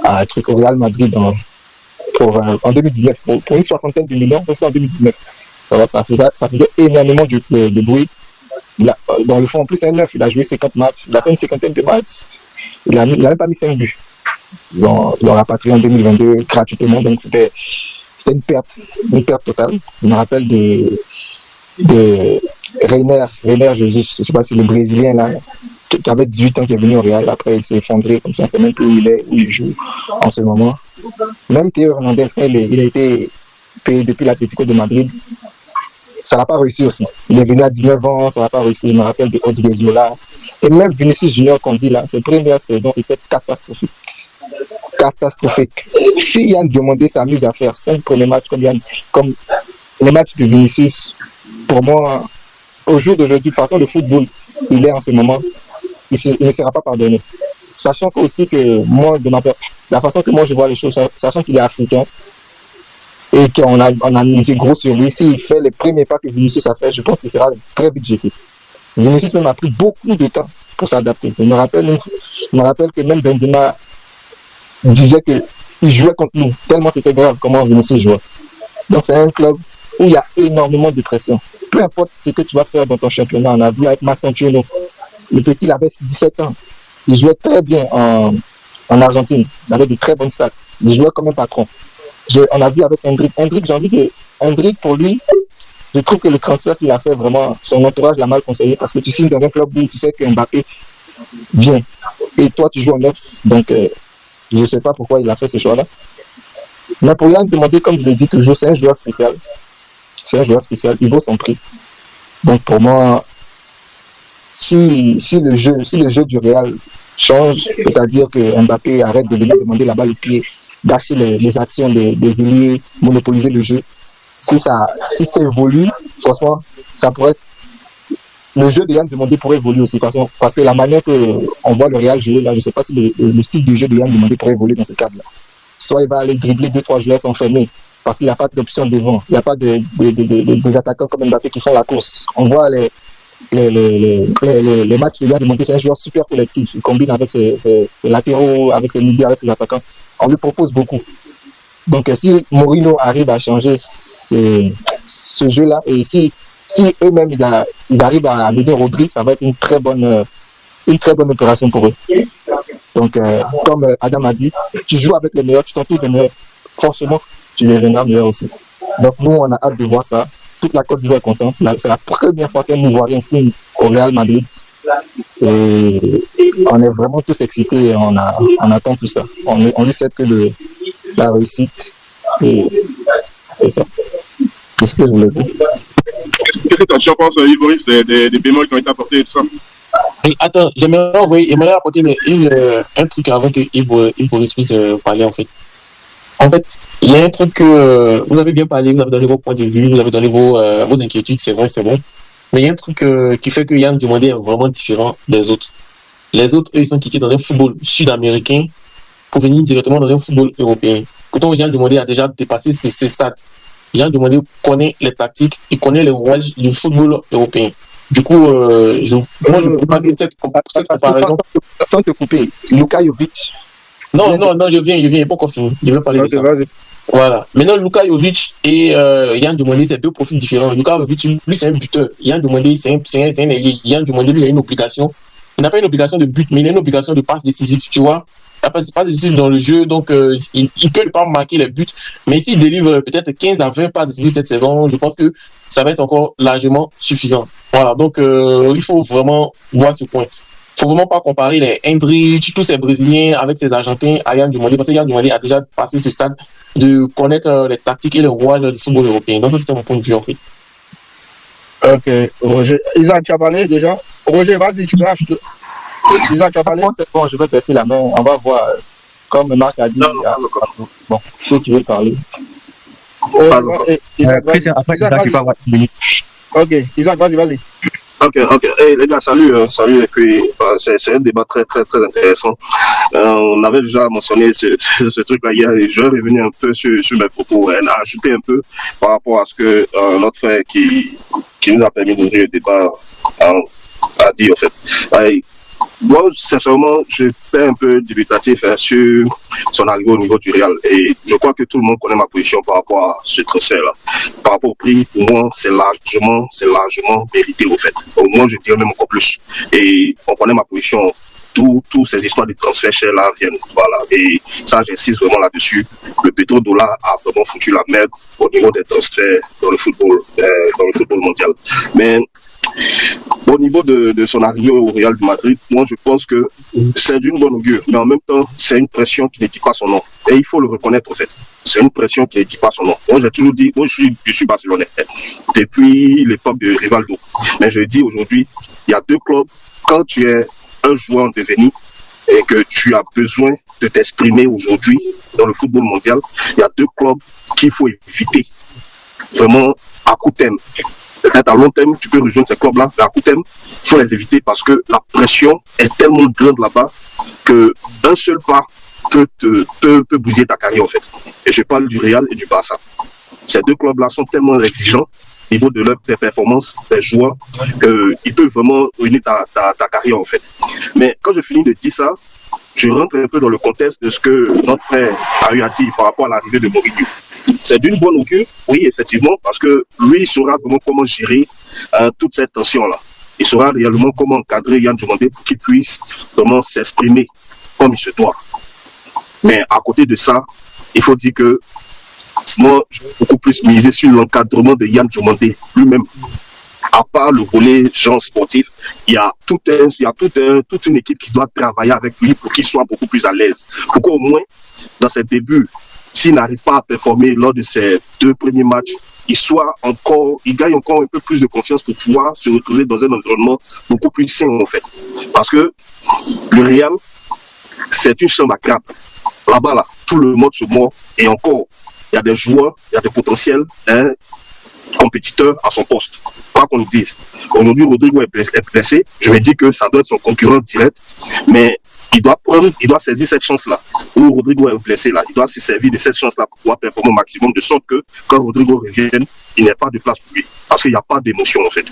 à truc au Real Madrid en 2019 pour une 60aine de millions. Ça, c'était en 2019. Ça faisait énormément de bruit. Dans le fond, en plus, un neuf, il a joué 50 matchs. Il a fait une 50aine de matchs. Il n'a même pas mis 5 buts. Ils l'ont rapatrié en 2022 gratuitement. Donc, c'était une perte totale. Je me rappelle de Reiner, je ne sais pas si le Brésilien là, qui avait 18 ans, qui est venu au Real. Après, il s'est effondré, comme ça, on ne sait même plus où il joue en ce moment. Même Théo Hernandez, il a été payé depuis l'Atlético de Madrid. Ça n'a pas réussi aussi. Il est venu à 19 ans, ça n'a pas réussi. Je me rappelle de Odriozola. Et même Vinicius Junior, qu'on dit là, ses premières saisons étaient catastrophiques. Si Yann Diomandé s'amuse à faire 5 premiers matchs comme les matchs de Vinicius, pour moi, au jour d'aujourd'hui, de toute façon, le football, il est en ce moment, il ne sera pas pardonné. Sachant aussi que moi, la façon que moi je vois les choses, sachant qu'il est africain, et qu'on a misé gros sur lui, s'il fait les premiers pas que Vinicius a fait, je pense qu'il sera très vite jeté. Vinicius même a pris beaucoup de temps pour s'adapter. Je me rappelle que même Benzema disait qu'il jouait contre nous, tellement c'était grave comment Vinicius jouait. Donc c'est un club où il y a énormément de pression. Peu importe ce que tu vas faire dans ton championnat, on a vu avec Mastantuono, le petit il avait 17 ans, il jouait très bien en Argentine, il avait de très bonnes stats, il jouait comme un patron. On a vu avec Hendrick, pour lui, je trouve que le transfert qu'il a fait, vraiment, son entourage l'a mal conseillé parce que tu signes dans un club où tu sais que Mbappé vient et toi tu joues en neuf, donc je ne sais pas pourquoi il a fait ce choix-là. Mais pour Yann demander, comme je le dis toujours, c'est un joueur spécial. C'est un joueur spécial, il vaut son prix. Donc pour moi, si le jeu du Real change, c'est-à-dire que Mbappé arrête de venir demander la balle au pied, gâcher les actions des ailiers, monopoliser le jeu, si ça évolue, franchement, ça pourrait être... Le jeu de Yann Demandé pourrait évoluer aussi, parce que la manière qu'on voit le Real jouer, là, je ne sais pas si le style de jeu de Yann Demandé pourrait évoluer dans ce cadre-là. Soit il va aller dribbler 2-3 joueurs s'enfermer, parce qu'il n'y a pas d'option devant. Il n'y a pas des attaquants comme Mbappé qui font la course. On voit les matchs de Yann Demandé, c'est un joueur super collectif. Il combine avec ses latéraux, avec ses milieux, avec ses attaquants. On lui propose beaucoup. Donc si Mourinho arrive à changer ce jeu-là, et si eux-mêmes ils arrivent à venir Rodri, ça va être une très bonne opération pour eux. Donc comme Adam a dit, tu joues avec les meilleurs, tu t'entoures des meilleurs, forcément tu deviendras meilleur aussi. Donc nous on a hâte de voir ça. Toute la Côte d'Ivoire est contente. C'est la première fois qu'un Ivoirien signe au Real Madrid. Et on est vraiment tous excités et on attend tout ça. On lui souhaite que la réussite. Et c'est ça. C'est ce que je voulais dire. Qu'est-ce que tu penses, Ivoris, des bémols qui ont été apportés et tout ça? Attends, j'aimerais apporter un truc avant que Ivoris puisse parler en fait. En fait, il y a un truc que vous avez bien parlé, vous avez donné vos points de vue, vous avez donné vos inquiétudes, c'est vrai, c'est bon. Mais il y a un truc qui fait que Yann Demandé est vraiment différent des autres. Les autres, eux, ils sont quittés dans un football sud-américain pour venir directement dans un football européen. Pourtant, Yann Demandé a déjà dépassé ce stade. Yann Demandé connaît les tactiques, il connaît les rouages du football européen. Du coup, je peux pas dire cette comparaison. Sans te couper, Luka Jovic. Non, je viens, pas confirmer. Je vais parler de ça. Vas-y. Voilà. Maintenant, Luka Jovic et Yann Demandé, c'est deux profils différents. Luka Jovic, lui, c'est un buteur. Yann Demandé, c'est un ailier. Yann Demandé, lui, il a une obligation. Il n'a pas une obligation de but, mais il a une obligation de passe décisive, tu vois. Il n'a pas de passe décisive dans le jeu, donc il peut pas marquer les buts. Mais s'il délivre peut-être 15 à 20 passes décisives cette saison, je pense que ça va être encore largement suffisant. Voilà. Donc, il faut vraiment voir ce point. Faut vraiment pas comparer les Hendrick, tous ces Brésiliens avec ces Argentins à Yann Demandé, parce que Yann Demandé a déjà passé ce stade de connaître les tactiques et les rouages du football européen. Donc ça, c'était mon point de vue, en fait. Ok, Roger. Isaac, tu as parlé déjà? Roger, vas-y, tu peux acheter. Isaac, tu as parlé? C'est bon, je vais baisser la main. On va voir. Comme Marc a dit. Bon, si tu veux parler. Christian, après, Isaac, tu peux avoir une minute. Ok, Isaac, vas-y. Ok. Hey, les gars, salut. Et puis, c'est un débat très, très, très intéressant. On avait déjà mentionné ce truc-là hier et je vais revenir un peu sur mes propos. Elle a ajouté un peu par rapport à ce que notre frère qui nous a permis d'ouvrir le débat a dit, en fait. Moi, sincèrement, j'étais un peu dubitatif sur son arrivée au niveau du Real. Et je crois que tout le monde connaît ma position par rapport à ce transfert-là. Par rapport au prix, pour moi, c'est largement mérité, au fait. Au moins, je dirais même encore plus. Et on connaît ma position. Toutes ces histoires de transfert chers là viennent. Voilà. Et ça, j'insiste vraiment là-dessus. Le pétrodollar a vraiment foutu la merde au niveau des transferts dans le football mondial. Mais au niveau de son arrivée au Real de Madrid, moi je pense que c'est d'une bonne augure, mais en même temps c'est une pression qui ne dit pas son nom. Et il faut le reconnaître en fait. C'est une pression qui ne dit pas son nom. Moi j'ai toujours dit, je suis barcelonais depuis l'époque de Rivaldo. Mais je dis aujourd'hui, il y a deux clubs. Quand tu es un joueur en devenir et que tu as besoin de t'exprimer aujourd'hui dans le football mondial, il y a deux clubs qu'il faut éviter. Vraiment à court terme. Peut-être à long terme, tu peux rejoindre ces clubs-là, mais à court terme, il faut les éviter parce que la pression est tellement grande là-bas qu'un seul pas peut bousiller ta carrière en fait. Et je parle du Real et du Barça. Ces deux clubs-là sont tellement exigeants niveau de leur performance des joueurs, ils peuvent vraiment ruiner ta carrière en fait. Mais quand je finis de dire ça, je rentre un peu dans le contexte de ce que notre frère a eu à dire par rapport à l'arrivée de Mourinho. C'est d'une bonne augure, oui, effectivement, parce que lui, il saura vraiment comment gérer toute cette tension-là. Il saura réellement comment encadrer Yann Diomandé pour qu'il puisse vraiment s'exprimer comme il se doit. Mais à côté de ça, il faut dire que moi, je vais beaucoup plus miser sur l'encadrement de Yann Diomandé lui-même. À part le volet genre sportif, il y a toute une équipe qui doit travailler avec lui pour qu'il soit beaucoup plus à l'aise. Pour qu'au moins, dans ses débuts, s'il n'arrive pas à performer lors de ses 2 premiers matchs, il gagne encore un peu plus de confiance pour pouvoir se retrouver dans un environnement beaucoup plus sain en fait. Parce que le Real, c'est une chambre à crabe. Là-bas, là, tout le monde se mord et encore, il y a des joueurs, il y a des potentiels compétiteurs à son poste. Quoi qu'on le dise. Aujourd'hui, Rodrigo est blessé. Je vais dire que ça doit être son concurrent direct, mais il doit saisir cette chance-là. Où Rodrigo est blessé là, il doit se servir de cette chance-là pour pouvoir performer au maximum, de sorte que quand Rodrigo revienne, il n'y a pas de place pour lui. Parce qu'il n'y a pas d'émotion en fait.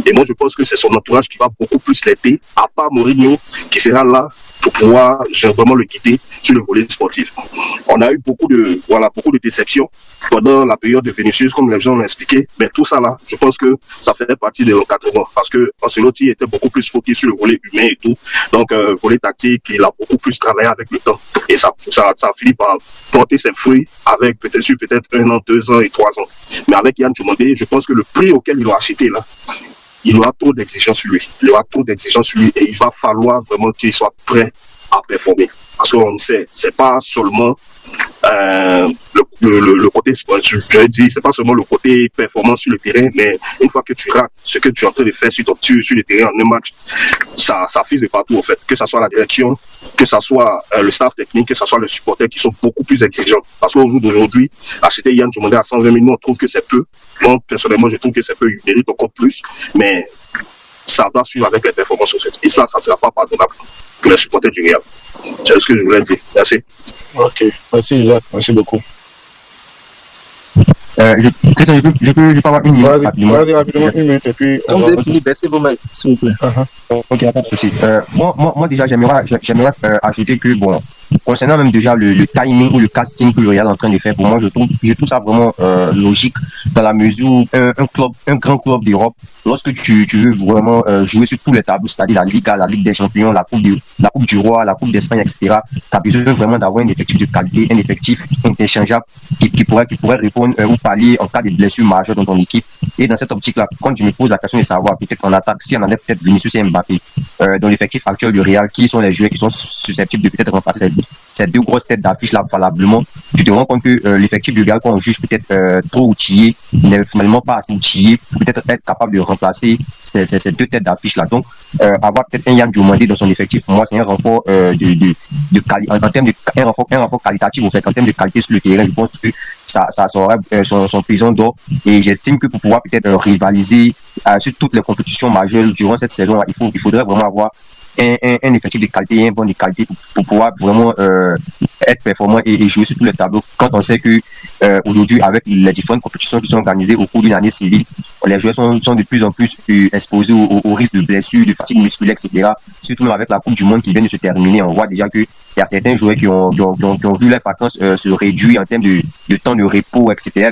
Et moi, je pense que c'est son entourage qui va beaucoup plus l'aider, à part Mourinho, qui sera là pour pouvoir vraiment le guider sur le volet sportif. On a eu beaucoup de déceptions pendant la période de Vinicius, comme les gens l'ont expliqué, mais tout ça là, je pense que ça fait partie de l'encadrement, parce que Ancelotti était beaucoup plus focus sur le volet humain et tout, donc volet tactique, il a beaucoup plus travaillé avec le temps, et ça a fini par porter ses fruits avec peut-être 1 an, 2 ans et 3 ans. Mais avec Yann Diomandé, je pense que le prix auquel il l'a acheté là, il aura trop d'exigences sur lui. Et il va falloir vraiment qu'il soit prêt à performer. Parce qu'on sait, c'est pas seulement le côté, je vais dire, c'est pas seulement le côté performance sur le terrain, mais une fois que tu rates ce que tu es en train de faire sur le terrain en un match, ça fise de partout en fait. Que ce soit la direction, que ce soit le staff technique, que ce soit les supporters qui sont beaucoup plus exigeants. Parce qu'au jour d'aujourd'hui, acheter Yann Diomandé à 120 000, on trouve que c'est peu. Moi, personnellement, je trouve que c'est peu, il mérite encore plus. Mais ça doit suivre avec les performances en fait. Et ça sera pas pardonnable pour les supporters du Real. C'est ce que je voulais dire. Merci. Ok, merci Isaac, merci beaucoup. Je peux avoir une minute rapidement. Vas-y, rapidement, une minute, et puis... Quand vous avez fini, baissez vos mains, s'il vous plaît. Ok, pas de souci. Moi déjà, j'aimerais ajouter que, bon, concernant même déjà le timing ou le casting que le Real est en train de faire, pour moi, je trouve ça vraiment logique, dans la mesure où un grand club d'Europe, lorsque tu veux vraiment jouer sur tous les tableaux, c'est-à-dire la Liga, la Ligue des Champions, la Coupe du Roi, la Coupe d'Espagne, etc., tu as besoin vraiment d'avoir un effectif de qualité, un effectif interchangeable qui pourrait répondre ou pallier en cas de blessure majeure dans ton équipe. Et dans cette optique-là, quand je me pose la question de savoir, peut-être en attaque, si on en a peut-être Vinicius et Mbappé, dans l'effectif actuel du Real, qui sont les joueurs qui sont susceptibles de peut-être remplacer ces 2 grosses têtes d'affiche là valablement, tu te rends compte que l'effectif du Real, qu'on juge peut-être trop outillé, n'est finalement pas assez outillé pour peut-être être capable de remplacer ces 2 têtes d'affiche là. Donc, avoir peut-être un Yann Diomandé dans son effectif, pour moi, c'est un renfort en termes de un renfort qualitatif, en fait, en termes de qualité sur le terrain. Je pense que ça aurait son pesant d'or, et j'estime que pour pouvoir peut-être rivaliser sur toutes les compétitions majeures durant cette saison là, il faudrait vraiment avoir un effectif de qualité et un bon de qualité pour pouvoir vraiment être performant et jouer sur tous les tableaux. Quand on sait que aujourd'hui, avec les différentes compétitions qui sont organisées au cours d'une année civile, les joueurs sont de plus en plus exposés au risque de blessures, de fatigue musculaire, etc. Surtout même avec la Coupe du Monde qui vient de se terminer, on voit déjà qu'il y a certains joueurs qui ont vu leurs vacances se réduire en termes de temps de repos, etc.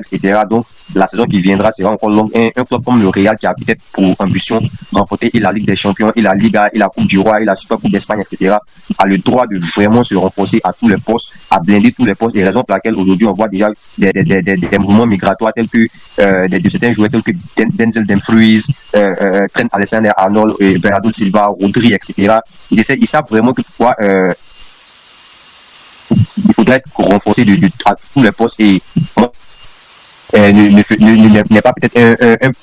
Donc, la saison qui viendra sera encore longue. Un club comme le Real, qui a peut-être pour ambition remporter et la Ligue des Champions, et la Liga, et la Coupe du Roi, et la Super Coupe d'Espagne, etc., a le droit de vraiment se renforcer à tous les postes, à blinder tous les postes. Et raison pour laquelle aujourd'hui on voit déjà des mouvements migratoires tels que de certains joueurs tels que Denzel Dumfries, Trent Alexander-Arnold, Bernardo Silva, Rodri, etc. Ils savent vraiment que pourquoi il faudrait être renforcé à tous les postes, et n'est pas peut-être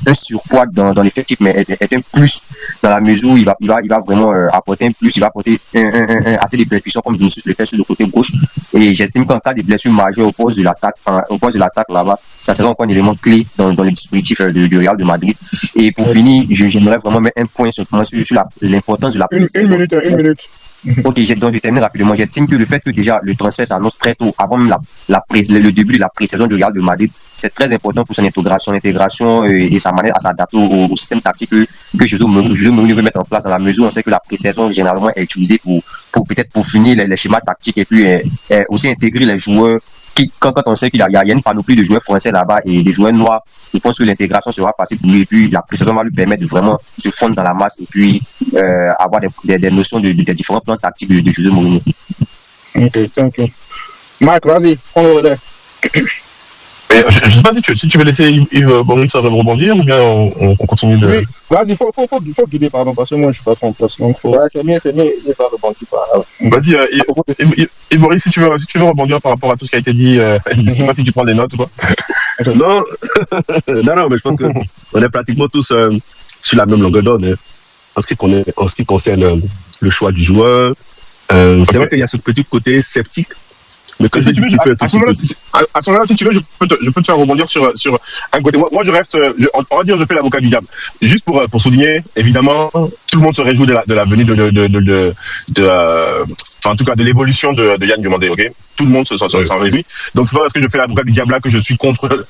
un surpoids dans l'effectif, mais est un plus dans la mesure où il va vraiment apporter un plus, il va apporter assez de percussion comme Vinicius le fait sur le côté gauche. Et j'estime qu'en cas de blessure majeure au poste de l'attaque là-bas, ça sera encore un élément clé dans le dispositif du Real de Madrid. Et pour finir, j'aimerais vraiment mettre un point sur l'importance de la Une minute. Ok, donc je termine rapidement. J'estime que le fait que déjà le transfert s'annonce très tôt, avant même le début de la pré-saison du Real de Madrid, c'est très important pour son intégration et sa manière à s'adapter au système tactique que José Mourinho veut mettre en place, dans la mesure où on sait que la pré-saison généralement est utilisée pour peut-être pour finir les schémas tactiques et puis aussi intégrer les joueurs quand on sait qu'il y a une panoplie de joueurs français là-bas et des joueurs noirs, je pense que l'intégration sera facile pour lui et puis la pré-saison va lui permettre de vraiment se fondre dans la masse et puis avoir des notions des différents plans tactiques de José Mourinho. Ok. Mike, vas-y, prends le relais. Mais je ne sais pas si tu veux laisser Yves Boris rebondir ou bien on continue de... Oui, vas-y, faut guider, pardon, parce que moi je suis pas trop en place. Donc faut... Ouais, c'est mieux, il va rebondir par là. Vas-y, Yves Boris, si tu veux rebondir par rapport à tout ce qui a été dit, je ne sais pas si tu prends des notes ou pas. Non, mais je pense qu'on est pratiquement tous sur la même longueur d'onde. Hein. En ce qui concerne le choix du joueur, c'est vrai qu'il y a ce petit côté sceptique. Mais si tu veux, à ce moment-là, si tu veux, je peux te faire rebondir sur un côté. Moi, je reste, on va dire, je fais l'avocat du diable. Juste pour souligner, évidemment, tout le monde se réjouit de la venue en tout cas de l'évolution de Yann Diomandé, ok? Tout le monde s'en réjouit. Donc c'est pas parce que je fais l'avocat du diable là que je suis contre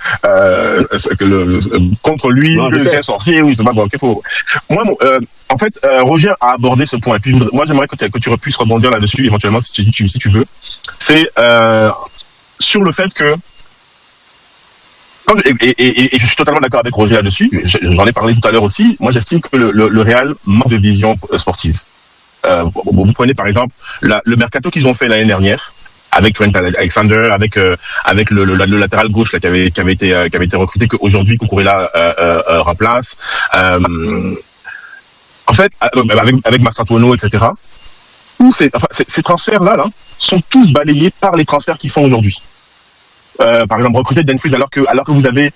lui, que c'est un sorcier, oui, c'est pas bon, ok, faut. Moi, en fait, Roger a abordé ce point. Et puis moi, j'aimerais que tu puisses rebondir là-dessus éventuellement si tu veux. C'est sur le fait que et je suis totalement d'accord avec Roger là-dessus. J'en ai parlé tout à l'heure aussi. Moi, j'estime que le Real manque de vision sportive. Vous prenez par exemple le mercato qu'ils ont fait l'année dernière avec Trent Alexander, avec le latéral gauche là, qui avait été recruté, qu'aujourd'hui Cucurella remplace. En fait, avec Mastratuono, etc. Tous ces transferts là sont tous balayés par les transferts qu'ils font aujourd'hui. Par exemple, recruter Dumfries alors que vous avez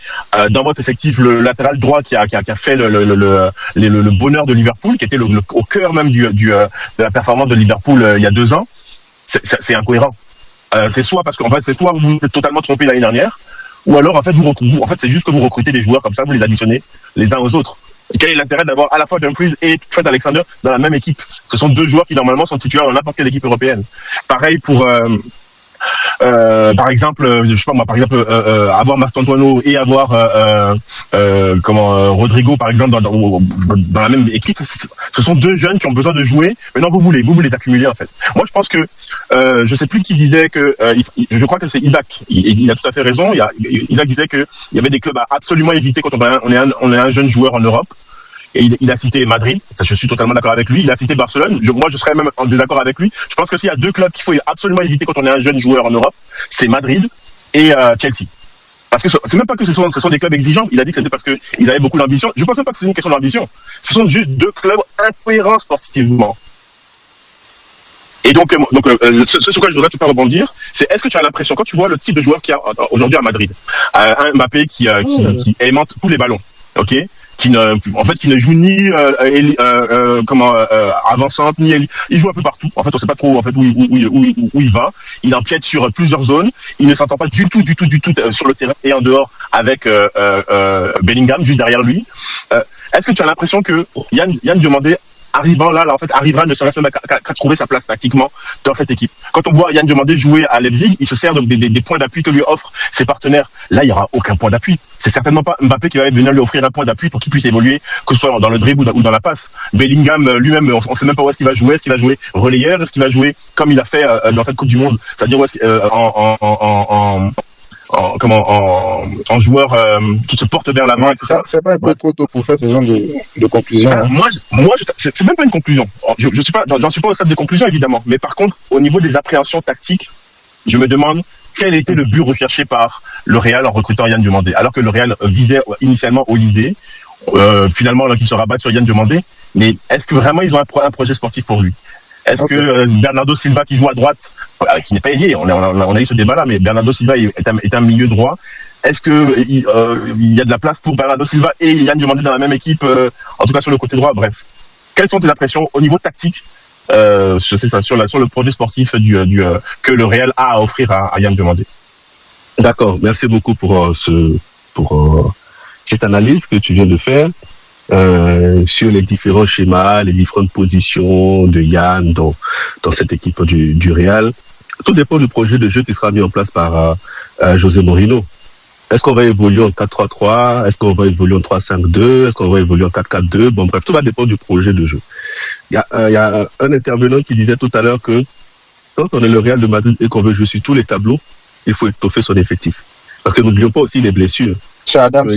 dans votre effectif le latéral droit qui a fait le bonheur de Liverpool, qui était au cœur même de la performance de Liverpool il y a 2 ans. C'est incohérent. C'est soit parce qu'en fait c'est soit vous vous êtes totalement trompé l'année dernière, ou alors en fait c'est juste que vous recrutez des joueurs comme ça, vous les additionnez les uns aux autres. Quel est l'intérêt d'avoir à la fois Dumfries et Trent Alexander dans la même équipe? Ce sont 2 joueurs qui normalement sont titulaires dans n'importe quelle équipe européenne. Pareil pour par exemple, je sais pas moi, avoir Mastantuono et avoir Rodrigo par exemple dans la même équipe, ce sont 2 jeunes qui ont besoin de jouer. Maintenant vous les accumuler en fait. Moi je pense que je sais plus qui disait que je crois que c'est Isaac. Il a tout à fait raison. Isaac disait que il y avait des clubs à absolument éviter quand on est un jeune joueur en Europe. Et il a cité Madrid, ça je suis totalement d'accord avec lui. Il a cité Barcelone, moi je serais même en désaccord avec lui. Je pense que s'il y a 2 clubs qu'il faut absolument éviter quand on est un jeune joueur en Europe, c'est Madrid et Chelsea. Parce que c'est même pas que ce sont des clubs exigeants. Il a dit que c'était parce qu'ils avaient beaucoup d'ambition. Je pense même pas que c'est une question d'ambition. Ce sont juste 2 clubs incohérents sportivement. Et donc ce sur quoi je voudrais te faire rebondir, c'est est-ce que tu as l'impression, quand tu vois le type de joueur qu'il y a aujourd'hui à Madrid, un Mbappé qui aimante tous les ballons, ok, qui ne joue ni avançante ni il joue un peu partout. En fait, on sait pas trop où il va. Il empiète sur plusieurs zones. Il ne s'entend pas du tout sur le terrain et en dehors avec Bellingham juste derrière lui. Est-ce que tu as l'impression que Yann Diomandé arrivera ne serait-ce même qu'à trouver sa place tactiquement dans cette équipe. Quand on voit Yann Diomandé jouer à Leipzig, il se sert des points d'appui que lui offrent ses partenaires. Là, il n'y aura aucun point d'appui. C'est certainement pas Mbappé qui va venir lui offrir un point d'appui pour qu'il puisse évoluer, que ce soit dans le dribble ou dans la passe. Bellingham lui-même, on ne sait même pas où est-ce qu'il va jouer. Est-ce qu'il va jouer relayeur? Est-ce qu'il va jouer comme il a fait dans cette Coupe du Monde? C'est-à-dire en joueur qui se porte vers l'avant, etc. C'est pas un peu trop tôt pour faire ce genre de conclusion. Hein. Moi, c'est même pas une conclusion. J'en suis pas au stade de conclusion évidemment, mais par contre, au niveau des appréhensions tactiques, je me demande quel était le but recherché par le Real en recrutant Yann Diomandé, alors que le Real visait initialement Olysée, finalement là qui se rabattent sur Yann Diomandé. Mais est-ce que vraiment ils ont un projet sportif pour lui? Est-ce que Bernardo Silva qui joue à droite, qui n'est pas ailier, on a eu ce débat-là, mais Bernardo Silva est un milieu droit. Est-ce que il y a de la place pour Bernardo Silva et Yann Diomandé dans la même équipe, en tout cas sur le côté droit? Bref, quelles sont tes impressions au niveau tactique sur le projet sportif que le Real a à offrir à Yann Diomandé? D'accord, merci beaucoup pour cette analyse que tu viens de faire. sur les différents schémas, les différentes positions de Yann dans cette équipe du Real. Tout dépend du projet de jeu qui sera mis en place par José Mourinho. Est-ce qu'on va évoluer en 4-3-3? Est-ce qu'on va évoluer en 3-5-2? Est-ce qu'on va évoluer en 4-4-2? Bon, bref, tout va dépendre du projet de jeu. Il y a un intervenant qui disait tout à l'heure que quand on est le Real de Madrid et qu'on veut jouer sur tous les tableaux, il faut étoffer son effectif. Parce que n'oublions pas aussi les blessures. C'est Adams.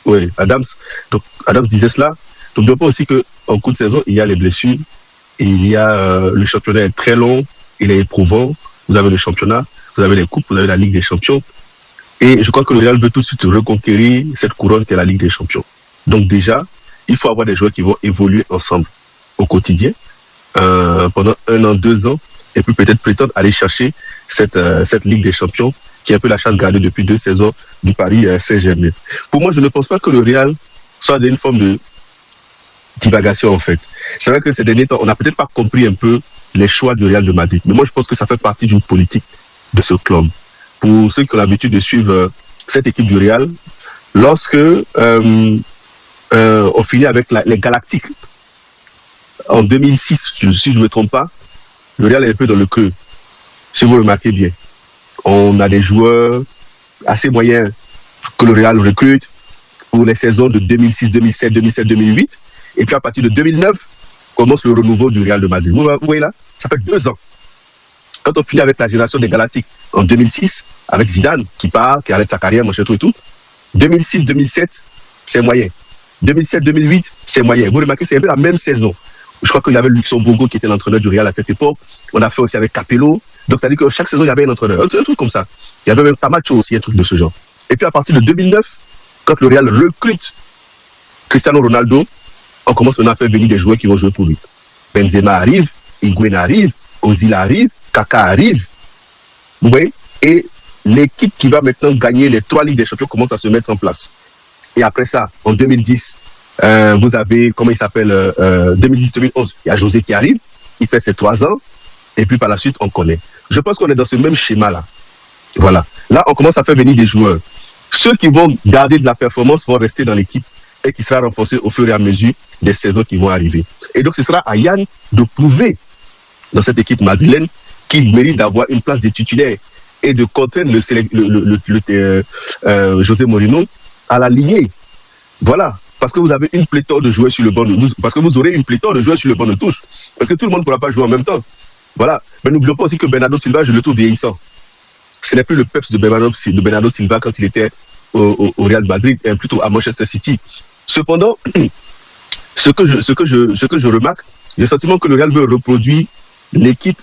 Oui, Adams. Donc, Adams disait cela. N'oublions pas aussi qu'en coup de saison, il y a les blessures. Et il y a le championnat est très long, il est éprouvant. Vous avez le championnat, vous avez les coupes, vous avez la Ligue des Champions. Et je crois que le Real veut tout de suite reconquérir cette couronne qui est la Ligue des Champions. Donc déjà, il faut avoir des joueurs qui vont évoluer ensemble au quotidien pendant 1 an, 2 ans, et puis peut-être prétendre aller chercher cette Ligue des Champions qui est un peu la chasse gardée depuis 2 saisons du Paris Saint-Germain. Pour moi, je ne pense pas que le Real soit dans une forme de divagation en fait. C'est vrai que ces derniers temps, on n'a peut-être pas compris un peu les choix du Real de Madrid. Mais moi, je pense que ça fait partie d'une politique de ce club. Pour ceux qui ont l'habitude de suivre cette équipe du Real, lorsque on finit avec les Galactiques, en 2006, si je ne me trompe pas, le Real est un peu dans le creux. Si vous remarquez bien, on a des joueurs assez moyens que le Real recrute pour les saisons de 2006, 2007, 2007, 2008. Et puis à partir de 2009, commence le renouveau du Real de Madrid. Vous voyez là, ça fait 2 ans. Quand on finit avec la génération des Galactiques en 2006, avec Zidane qui part, qui arrête sa carrière, machin tout et tout, 2006-2007, c'est moyen. 2007-2008, c'est moyen. Vous remarquez, c'est un peu la même saison. Je crois qu'il y avait Luxembourgo qui était l'entraîneur du Real à cette époque. On a fait aussi avec Capello. Donc, ça veut dire que chaque saison, il y avait un entraîneur. Un truc comme ça. Il y avait même Camacho aussi, un truc de ce genre. Et puis, à partir de 2009, quand le Real recrute Cristiano Ronaldo, on commence maintenant à faire venir des joueurs qui vont jouer pour lui. Benzema arrive, Higuaín arrive, Ozil arrive, Kaka arrive. Vous voyez? Et l'équipe qui va maintenant gagner les 3 Ligues des Champions commence à se mettre en place. Et après ça, en 2010, vous avez, comment il s'appelle, 2010-2011, il y a José qui arrive, il fait ses 3 ans, et puis par la suite, on connaît. Je pense qu'on est dans ce même schéma-là. Voilà. Là, on commence à faire venir des joueurs. Ceux qui vont garder de la performance vont rester dans l'équipe et qui sera renforcée au fur et à mesure des saisons qui vont arriver. Et donc, ce sera à Yann de prouver dans cette équipe madrilène qu'il mérite d'avoir une place de titulaire et de contraindre José Mourinho à l'aligner. Voilà. Parce que vous avez une pléthore de joueurs sur le banc de touche. Parce que vous aurez une pléthore de joueurs sur le banc de touche. Parce que tout le monde ne pourra pas jouer en même temps. Voilà. Mais n'oublions pas aussi que Bernardo Silva, je le trouve vieillissant. Ce n'est plus le peps de Bernardo Silva quand il était au Real Madrid, et plutôt à Manchester City. Cependant, ce que je remarque, j'ai le sentiment que le Real veut reproduire l'équipe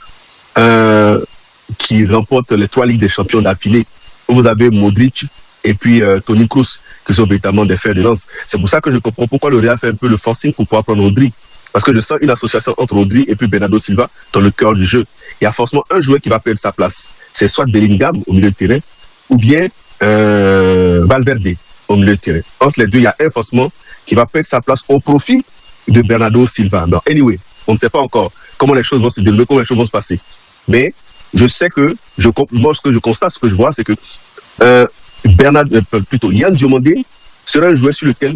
qui remporte les 3 Ligues des Champions d'affilée. Vous avez Modric et puis Toni Kroos, qui sont véritablement des fers de lance. C'est pour ça que je comprends pourquoi le Real fait un peu le forcing pour pouvoir prendre Rodri. Parce que je sens une association entre Rodri et puis Bernardo Silva dans le cœur du jeu. Il y a forcément un joueur qui va perdre sa place. C'est soit Bellingham au milieu de terrain, ou bien Valverde au milieu de terrain. Entre les deux, il y a un forcément qui va perdre sa place au profit de Bernardo Silva. Alors, anyway, on ne sait pas encore comment les choses vont se dérouler, comment les choses vont se passer. Mais je sais que, moi, ce que je constate, ce que je vois, c'est que Yann Diomandé sera un joueur sur lequel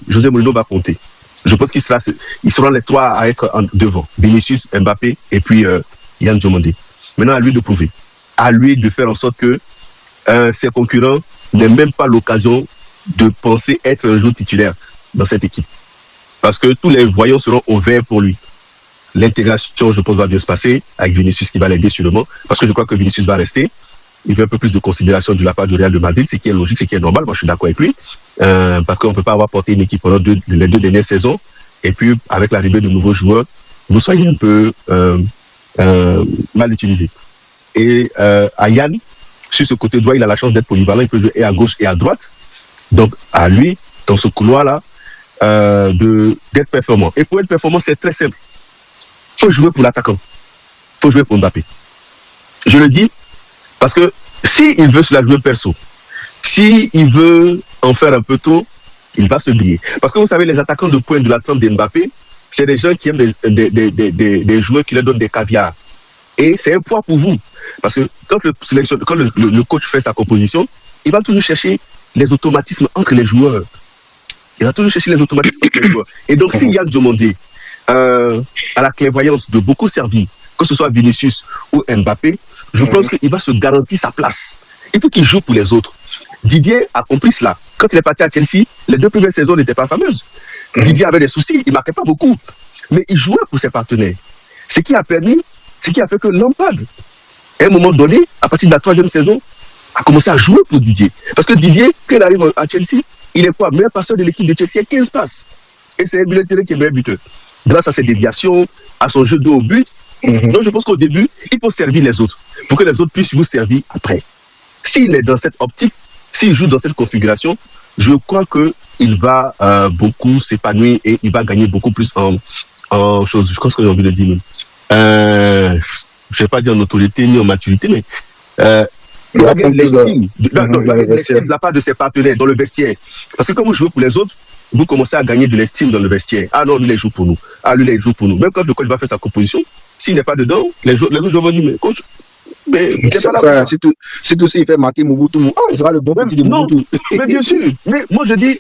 José Mourinho va compter. Je pense qu'ils seront les 3 à être devant. Vinicius, Mbappé et puis Yann Diomandé. Maintenant, à lui de prouver. À lui de faire en sorte que ses concurrents n'aient même pas l'occasion de penser être un joueur titulaire dans cette équipe. Parce que tous les voyants seront au vert pour lui. L'intégration, je pense, va bien se passer avec Vinicius qui va l'aider sûrement. Parce que je crois que Vinicius va rester. Il veut un peu plus de considération de la part du Real de Madrid, ce qui est logique, ce qui est normal. Moi, je suis d'accord avec lui. Parce qu'on ne peut pas avoir porté une équipe pendant les 2 dernières saisons. Et puis, avec l'arrivée de nouveaux joueurs, vous soyez un peu mal utilisé. Et à Yann, sur ce côté droit, il a la chance d'être polyvalent. Il peut jouer et à gauche et à droite. Donc, à lui, dans ce couloir-là, d'être performant. Et pour être performant, c'est très simple. Il faut jouer pour l'attaquant. Il faut jouer pour Mbappé. Je le dis parce que s'il veut se la jouer perso, s'il veut en faire un peu trop, il va se griller. Parce que vous savez, les attaquants de pointe de la trempe d'Mbappé, c'est des gens qui aiment des joueurs qui leur donnent des caviars. Et c'est un poids pour vous. Parce que quand le coach fait sa composition, il va toujours chercher les automatismes entre les joueurs. Il va toujours chercher les automatismes entre les joueurs. Et donc, si Yann Diomandé a la clairvoyance de beaucoup servir, que ce soit Vinicius ou Mbappé, je pense qu'il va se garantir sa place. Il faut qu'il joue pour les autres. Didier a compris cela. Quand il est parti à Chelsea, les 2 premières saisons n'étaient pas fameuses. Didier avait des soucis, il ne marquait pas beaucoup. Mais il jouait pour ses partenaires. Ce qui a fait que Lampard, à un moment donné, à partir de la 3e saison, a commencé à jouer pour Didier. Parce que Didier, quand il arrive à Chelsea, il est quoi? Meilleur passeur de l'équipe de Chelsea, 15 passes. Et c'est un milieu de terrain qui est meilleur buteur. Grâce à ses déviations, à son jeu de haut but. Donc je pense qu'au début, il faut servir les autres. Pour que les autres puissent vous servir après. S'il est dans cette optique, s'il joue dans cette configuration, je crois qu'il va beaucoup s'épanouir et il va gagner beaucoup plus en choses. Je pense que j'ai envie de dire même. Je ne vais pas dire en autorité ni en maturité, mais il va gagner l'estime de la part de ses partenaires dans le vestiaire. Parce que quand vous jouez pour les autres, vous commencez à gagner de l'estime dans le vestiaire. Ah non, lui, il joue pour nous. Ah, lui, il joue pour nous. Même quand le coach va faire sa composition, s'il n'est pas dedans, les autres vont dire, mais coach, mais c'est tout s'il fait marquer Mobutu. Ah, il sera le bon petit de Mobutu. Mais bien sûr. Mais moi, je dis,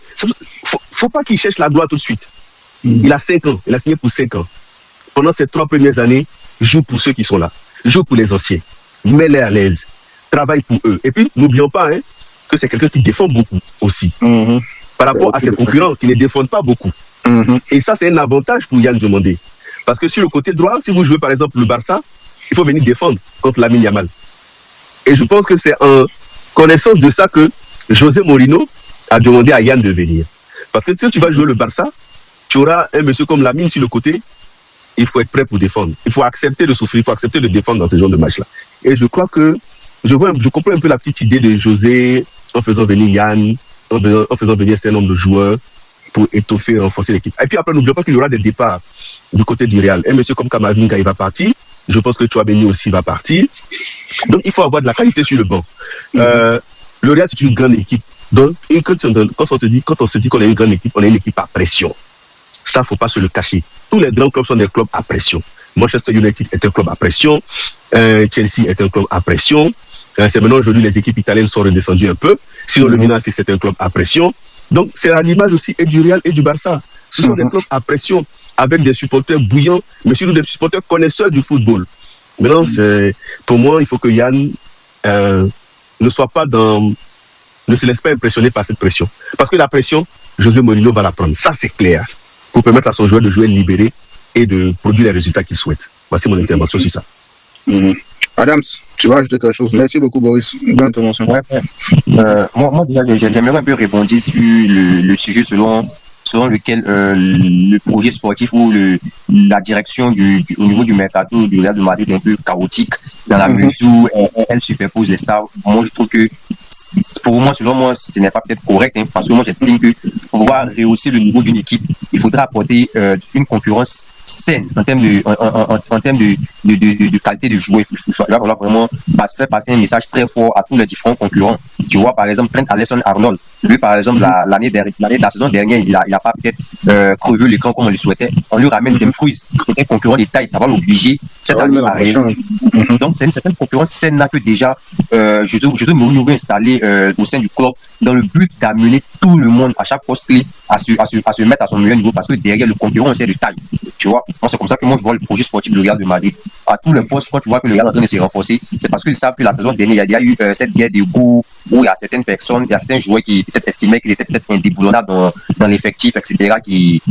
faut pas qu'il cherche la gloire tout de suite. Il a 5 ans. Il a signé pour 5 ans. Pendant ces 3 premières années, joue pour ceux qui sont là. Joue pour les anciens. Mets-les à l'aise. Travaille pour eux. Et puis, n'oublions pas que c'est quelqu'un qui défend beaucoup aussi. Par rapport à ses concurrents qui ne défendent pas beaucoup. Et ça, c'est un avantage pour Yann Diomandé. Parce que sur le côté droit, si vous jouez par exemple le Barça, il faut venir défendre contre Lamine Yamal. Et je pense que c'est en connaissance de ça que José Mourinho a demandé à Yann de venir. Parce que si tu vas jouer le Barça, tu auras un monsieur comme Lamine sur le côté, il faut être prêt pour défendre. Il faut accepter de souffrir, il faut accepter de défendre dans ce genre de match-là. Et je crois que je comprends un peu la petite idée de José en faisant venir Yann, en faisant venir un certain nombre de joueurs pour étoffer et renforcer l'équipe. Et puis après, n'oublions pas qu'il y aura des départs du côté du Real. Un monsieur comme Kamavinga, il va partir. Je pense que Chouameni aussi va partir. Donc, il faut avoir de la qualité sur le banc. Le Real, c'est une grande équipe. Donc, quand on se dit qu'on a une grande équipe, on a une équipe à pression. Ça, faut pas se le cacher. Tous les grands clubs sont des clubs à pression. Manchester United est un club à pression. Chelsea est un club à pression. C'est maintenant aujourd'hui les équipes italiennes sont redescendues un peu. Sinon, le Milan, c'est un club à pression. Donc, c'est à l'image aussi et du Real et du Barça. Ce sont des clubs à pression avec des supporters bouillants, mais surtout des supporters connaisseurs du football. Maintenant, pour moi, il faut que Yann ne se laisse pas impressionner par cette pression. Parce que la pression, José Mourinho va la prendre. Ça, c'est clair. Pour permettre à son joueur de jouer libéré et de produire les résultats qu'il souhaite. Voici mon intervention sur ça. Adams, tu vas ajouter quelque chose. Merci beaucoup, Boris. Bonne intervention. Moi, déjà, j'aimerais un peu répondre sur le sujet selon lequel le projet sportif ou la direction au niveau du mercato du Real de Madrid est un peu chaotique dans la mesure où elle superpose les stars. Moi, je trouve que selon moi, ce n'est pas peut-être correct, parce que moi, j'estime que pour pouvoir rehausser le niveau d'une équipe, il faudra apporter une concurrence saine en termes de qualité de joueur. Il va falloir vraiment faire passer un message très fort à tous les différents concurrents. Tu vois, par exemple, Trent Alexander-Arnold, lui, par exemple, la saison dernière, il a pas peut-être crevé l'écran comme on le souhaitait. On lui ramène Dumfries, un concurrent de taille, ça va l'obliger cette année à rien. Donc, c'est une certaine concurrence saine là que déjà José Mourinho veut installer au sein du club dans le but d'amener tout le monde à chaque poste clé à se mettre à son meilleur niveau, parce que derrière le concurrent, c'est de taille. Tu vois, moi, c'est comme ça que moi je vois le projet sportif du Real de Madrid. À tous les postes, quand tu vois que le Real est en train de se renforcer, c'est parce qu'ils savent que la saison dernière, il y a eu cette guerre de goût où il y a certaines personnes, il y a certains joueurs qui peut-être estimaient qu'ils étaient peut-être indéboulonnables dans l'effectif, etc., qui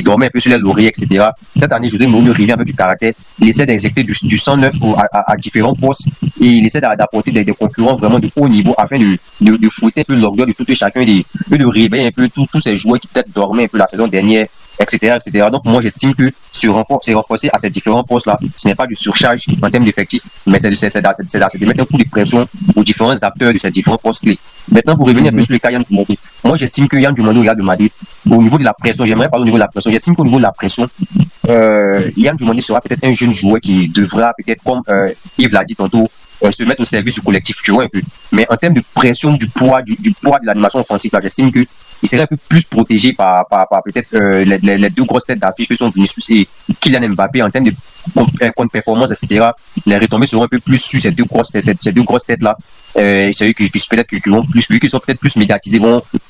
dormaient un peu sur les lauriers, etc. Cette année, José Mourinho revient avec du caractère. Il essaie d'injecter du sang neuf à différents postes et il essaie d'apporter des concurrents vraiment de haut niveau afin de fouetter un peu l'orgueil de tout et chacun et de réveiller un peu tous ces joueurs qui peut-être dormaient un peu la saison dernière, etc., etc. Donc, moi, j'estime que se renforcer à ces différents postes-là, ce n'est pas du surcharge en termes d'effectifs, mais c'est de mettre un coup de pression aux différents acteurs de ces différents postes clés. Maintenant, pour revenir un peu sur le cas Yann Diomandé, moi, j'estime que Yann Diomandé au Real de Madrid, au niveau de la pression, j'aimerais parler au niveau de la pression, j'estime qu'au niveau de la pression, Yann Diomandé sera peut-être un jeune joueur qui devra peut-être, comme Yves l'a dit tantôt, se mettre au service du collectif, tu vois un peu. Mais en termes de pression du poids de l'animation offensive, là, j'estime que il serait un peu plus protégé par peut-être les deux grosses têtes d'affiche que sont Vinicius et Kylian Mbappé en termes de contre-performance, etc. Les retombées seront un peu plus sur ces deux grosses têtes-là. C'est eux qui peut-être qui vont plus, vu qu'ils sont peut-être plus médiatisés,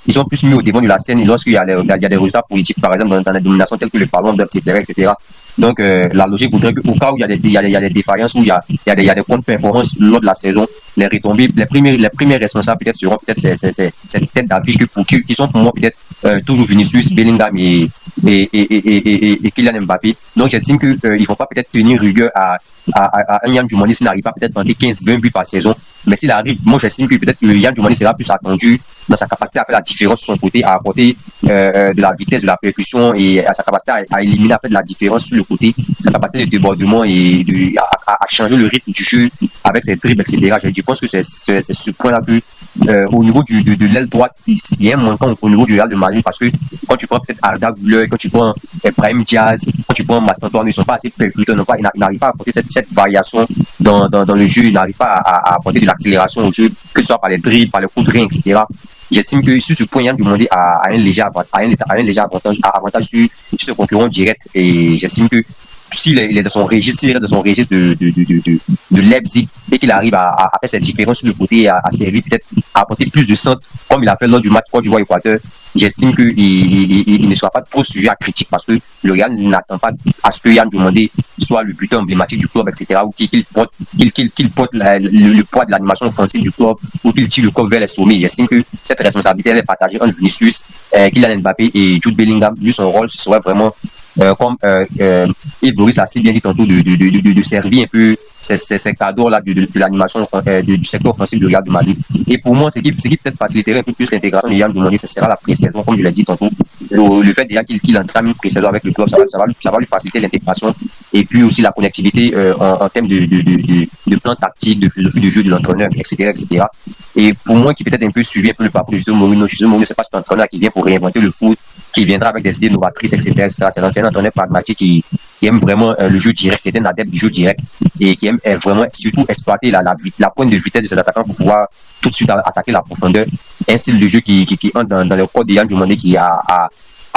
ils sont plus mis au devant de la scène et lorsqu'il y a des résultats politiques, par exemple, dans la domination telle que le Parlement, etc. Donc, la logique voudrait qu'au cas où il y a des défaillances, où il y a des contre-performances lors de la saison, les retombées, les premiers responsables peut-être seront peut-être cette tête d'affiche qui sont pour moi peut-être toujours Vinicius, Bellingham et Kylian Mbappé. Donc, j'estime qu'ils ne vont pas peut-être tenir rigueur à un Yann Diomandé s'il n'arrive pas peut-être tenter 15-20 buts par saison. Mais s'il arrive, moi j'estime que peut-être Yann Diomandé sera plus attendu dans sa capacité à faire la différence sur son côté, à apporter de la vitesse, de la percussion et à sa capacité à éliminer après de la différence sur le côté, sa capacité de débordement et à changer le rythme du jeu avec ses dribbles, etc. Je pense que c'est ce point-là que au niveau de l'aile droite, il y a un manquant au niveau du Real de Madrid parce que quand tu prends peut-être Arda Güler, quand tu prends Brahim Diaz, quand tu prends Mastantuano, ils ne sont pas assez percutants, ils n'arrivent pas à apporter cette variation dans le jeu, ils n'arrivent pas à apporter de l'accélération au jeu, que ce soit par les dribbles, par les coups de rein, etc. J'estime que sur ce point, Yann Diomandé a un léger avantage sur ce concurrent direct et j'estime que s'il est dans son registre, de Leipzig et qu'il arrive à faire cette différence sur le côté, à servir peut-être à apporter plus de centre comme il a fait lors du match Côte d'Ivoire-Équateur, j'estime qu'il ne sera pas trop sujet à critique parce que le Real n'attend pas à ce que Yann Diomandé soit le buteur emblématique du club, etc. ou qu'il porte le poids de l'animation offensive du club ou qu'il tire le club vers les sommets. J'estime que cette responsabilité elle est partagée entre Vinicius, Kylian Mbappé et Jude Bellingham. Lui, son rôle, ce serait vraiment comme Yves Boris l'a si bien dit tantôt, de servir un peu ces cadres-là de l'animation du secteur offensif du Real de Madrid. Et pour moi, ce qui peut-être faciliterait un peu plus l'intégration de Yann Diomandé, ce sera la pré-saison, comme je l'ai dit tantôt. Le fait déjà qu'il entame une pré-saison avec le club, ça va lui faciliter l'intégration et puis aussi la connectivité en termes de plan tactique, de philosophie de jeu de l'entraîneur, etc. Et pour moi, qui peut-être un peu suivi un peu le parcours de José Mourinho, c'est pas cet entraîneur qui vient pour réinventer le foot, qui viendra avec des idées novatrices, etc. C'est un entraîneur pragmatique qui aime vraiment le jeu direct, qui est un adepte du jeu direct et qui aime vraiment surtout exploiter la pointe de vitesse de cet attaquant pour pouvoir tout de suite attaquer la profondeur. Un style de jeu qui entre dans le code de Yann Diomandé qui a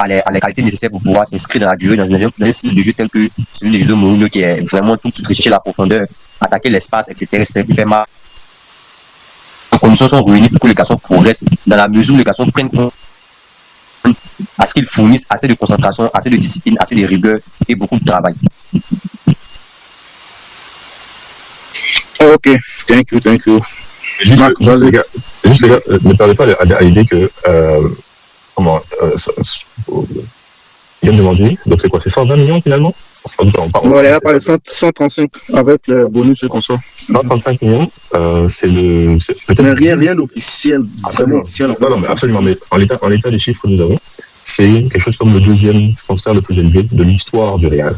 les qualités nécessaires pour pouvoir s'inscrire dans la durée, dans un style de jeu tel que celui de José Mourinho qui est vraiment tout de suite rechercher la profondeur, attaquer l'espace, etc. qui fait mal. Les conditions sont réunies pour que le garçon progresse dans la mesure où le garçon prenne compte à ce qu'ils fournissent assez de concentration, assez de discipline, assez de rigueur et beaucoup de travail. Ok, thank you. Juste les gars, ne perdez pas à l'idée que il vient de demander, donc c'est quoi, c'est 120 millions finalement? On va aller à parler 135 avec le bonus et consort. 135 millions, c'est peut-être rien d'officiel, vraiment officiel. Non, mais absolument, mais en l'état des chiffres que nous avons, c'est quelque chose comme le deuxième transfert le plus élevé de l'histoire du Real.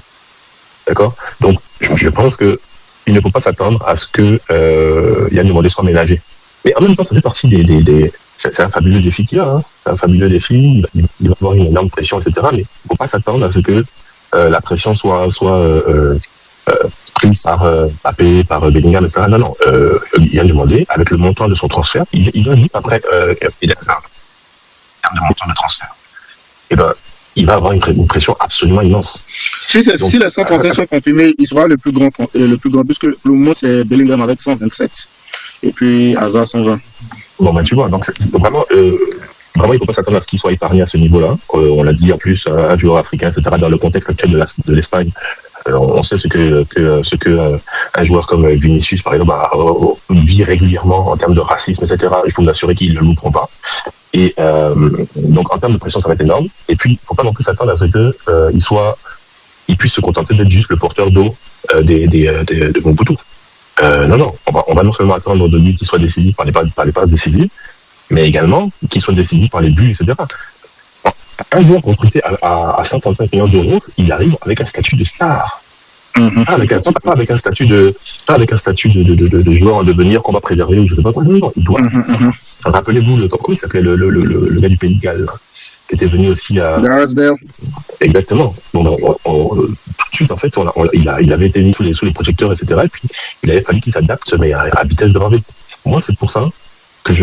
D'accord? Donc, je pense que il ne faut pas s'attendre à ce que Yann Diomandé soit ménagé. Mais en même temps, ça fait partie c'est un fabuleux défi qu'il a. Hein. C'est un fabuleux défi. Il va avoir une énorme pression, etc. Mais il ne faut pas s'attendre à ce que la pression soit prise par Mbappé, par Bellingham, etc. Non. Yann Diomandé, avec le montant de son transfert, il doit après il a un terme de montant de transfert. Et ben, il va avoir une pression absolument immense. Si les 135 sont confirmés, il sera le plus grand, puisque le moment c'est Bellingham avec 127 et puis Hazard 120. Bon, ben tu vois, donc c'est vraiment, il ne faut pas s'attendre à ce qu'il soit épargné à ce niveau-là. On l'a dit en plus, un joueur africain, etc. Dans le contexte actuel de l'Espagne, on sait ce que un joueur comme Vinicius, par exemple, vit régulièrement en termes de racisme, etc. Il faut m'assurer qu'ils ne le louperont pas. Et donc en termes de pression, ça va être énorme. Et puis, il ne faut pas non plus s'attendre à ce que il puisse se contenter d'être juste le porteur d'eau de Mobutu. Non, on va non seulement attendre de lui qu'il soit décisif par les passes décisives, mais également qu'il soit décisif par les buts, etc. Un joueur recruté à 135 millions d'euros, il arrive avec un statut de star. Pas avec un statut de joueur en devenir qu'on va préserver ou je sais pas quoi. Non, il doit. Rappelez-vous, comment il s'appelait le gars du Pays de Galles, qui était venu aussi à. Gareth Bale. Exactement. Bon, tout de suite, en fait, il avait été mis sous les projecteurs, etc. Et puis, il avait fallu qu'il s'adapte, mais à vitesse grand V. Moi, c'est pour ça que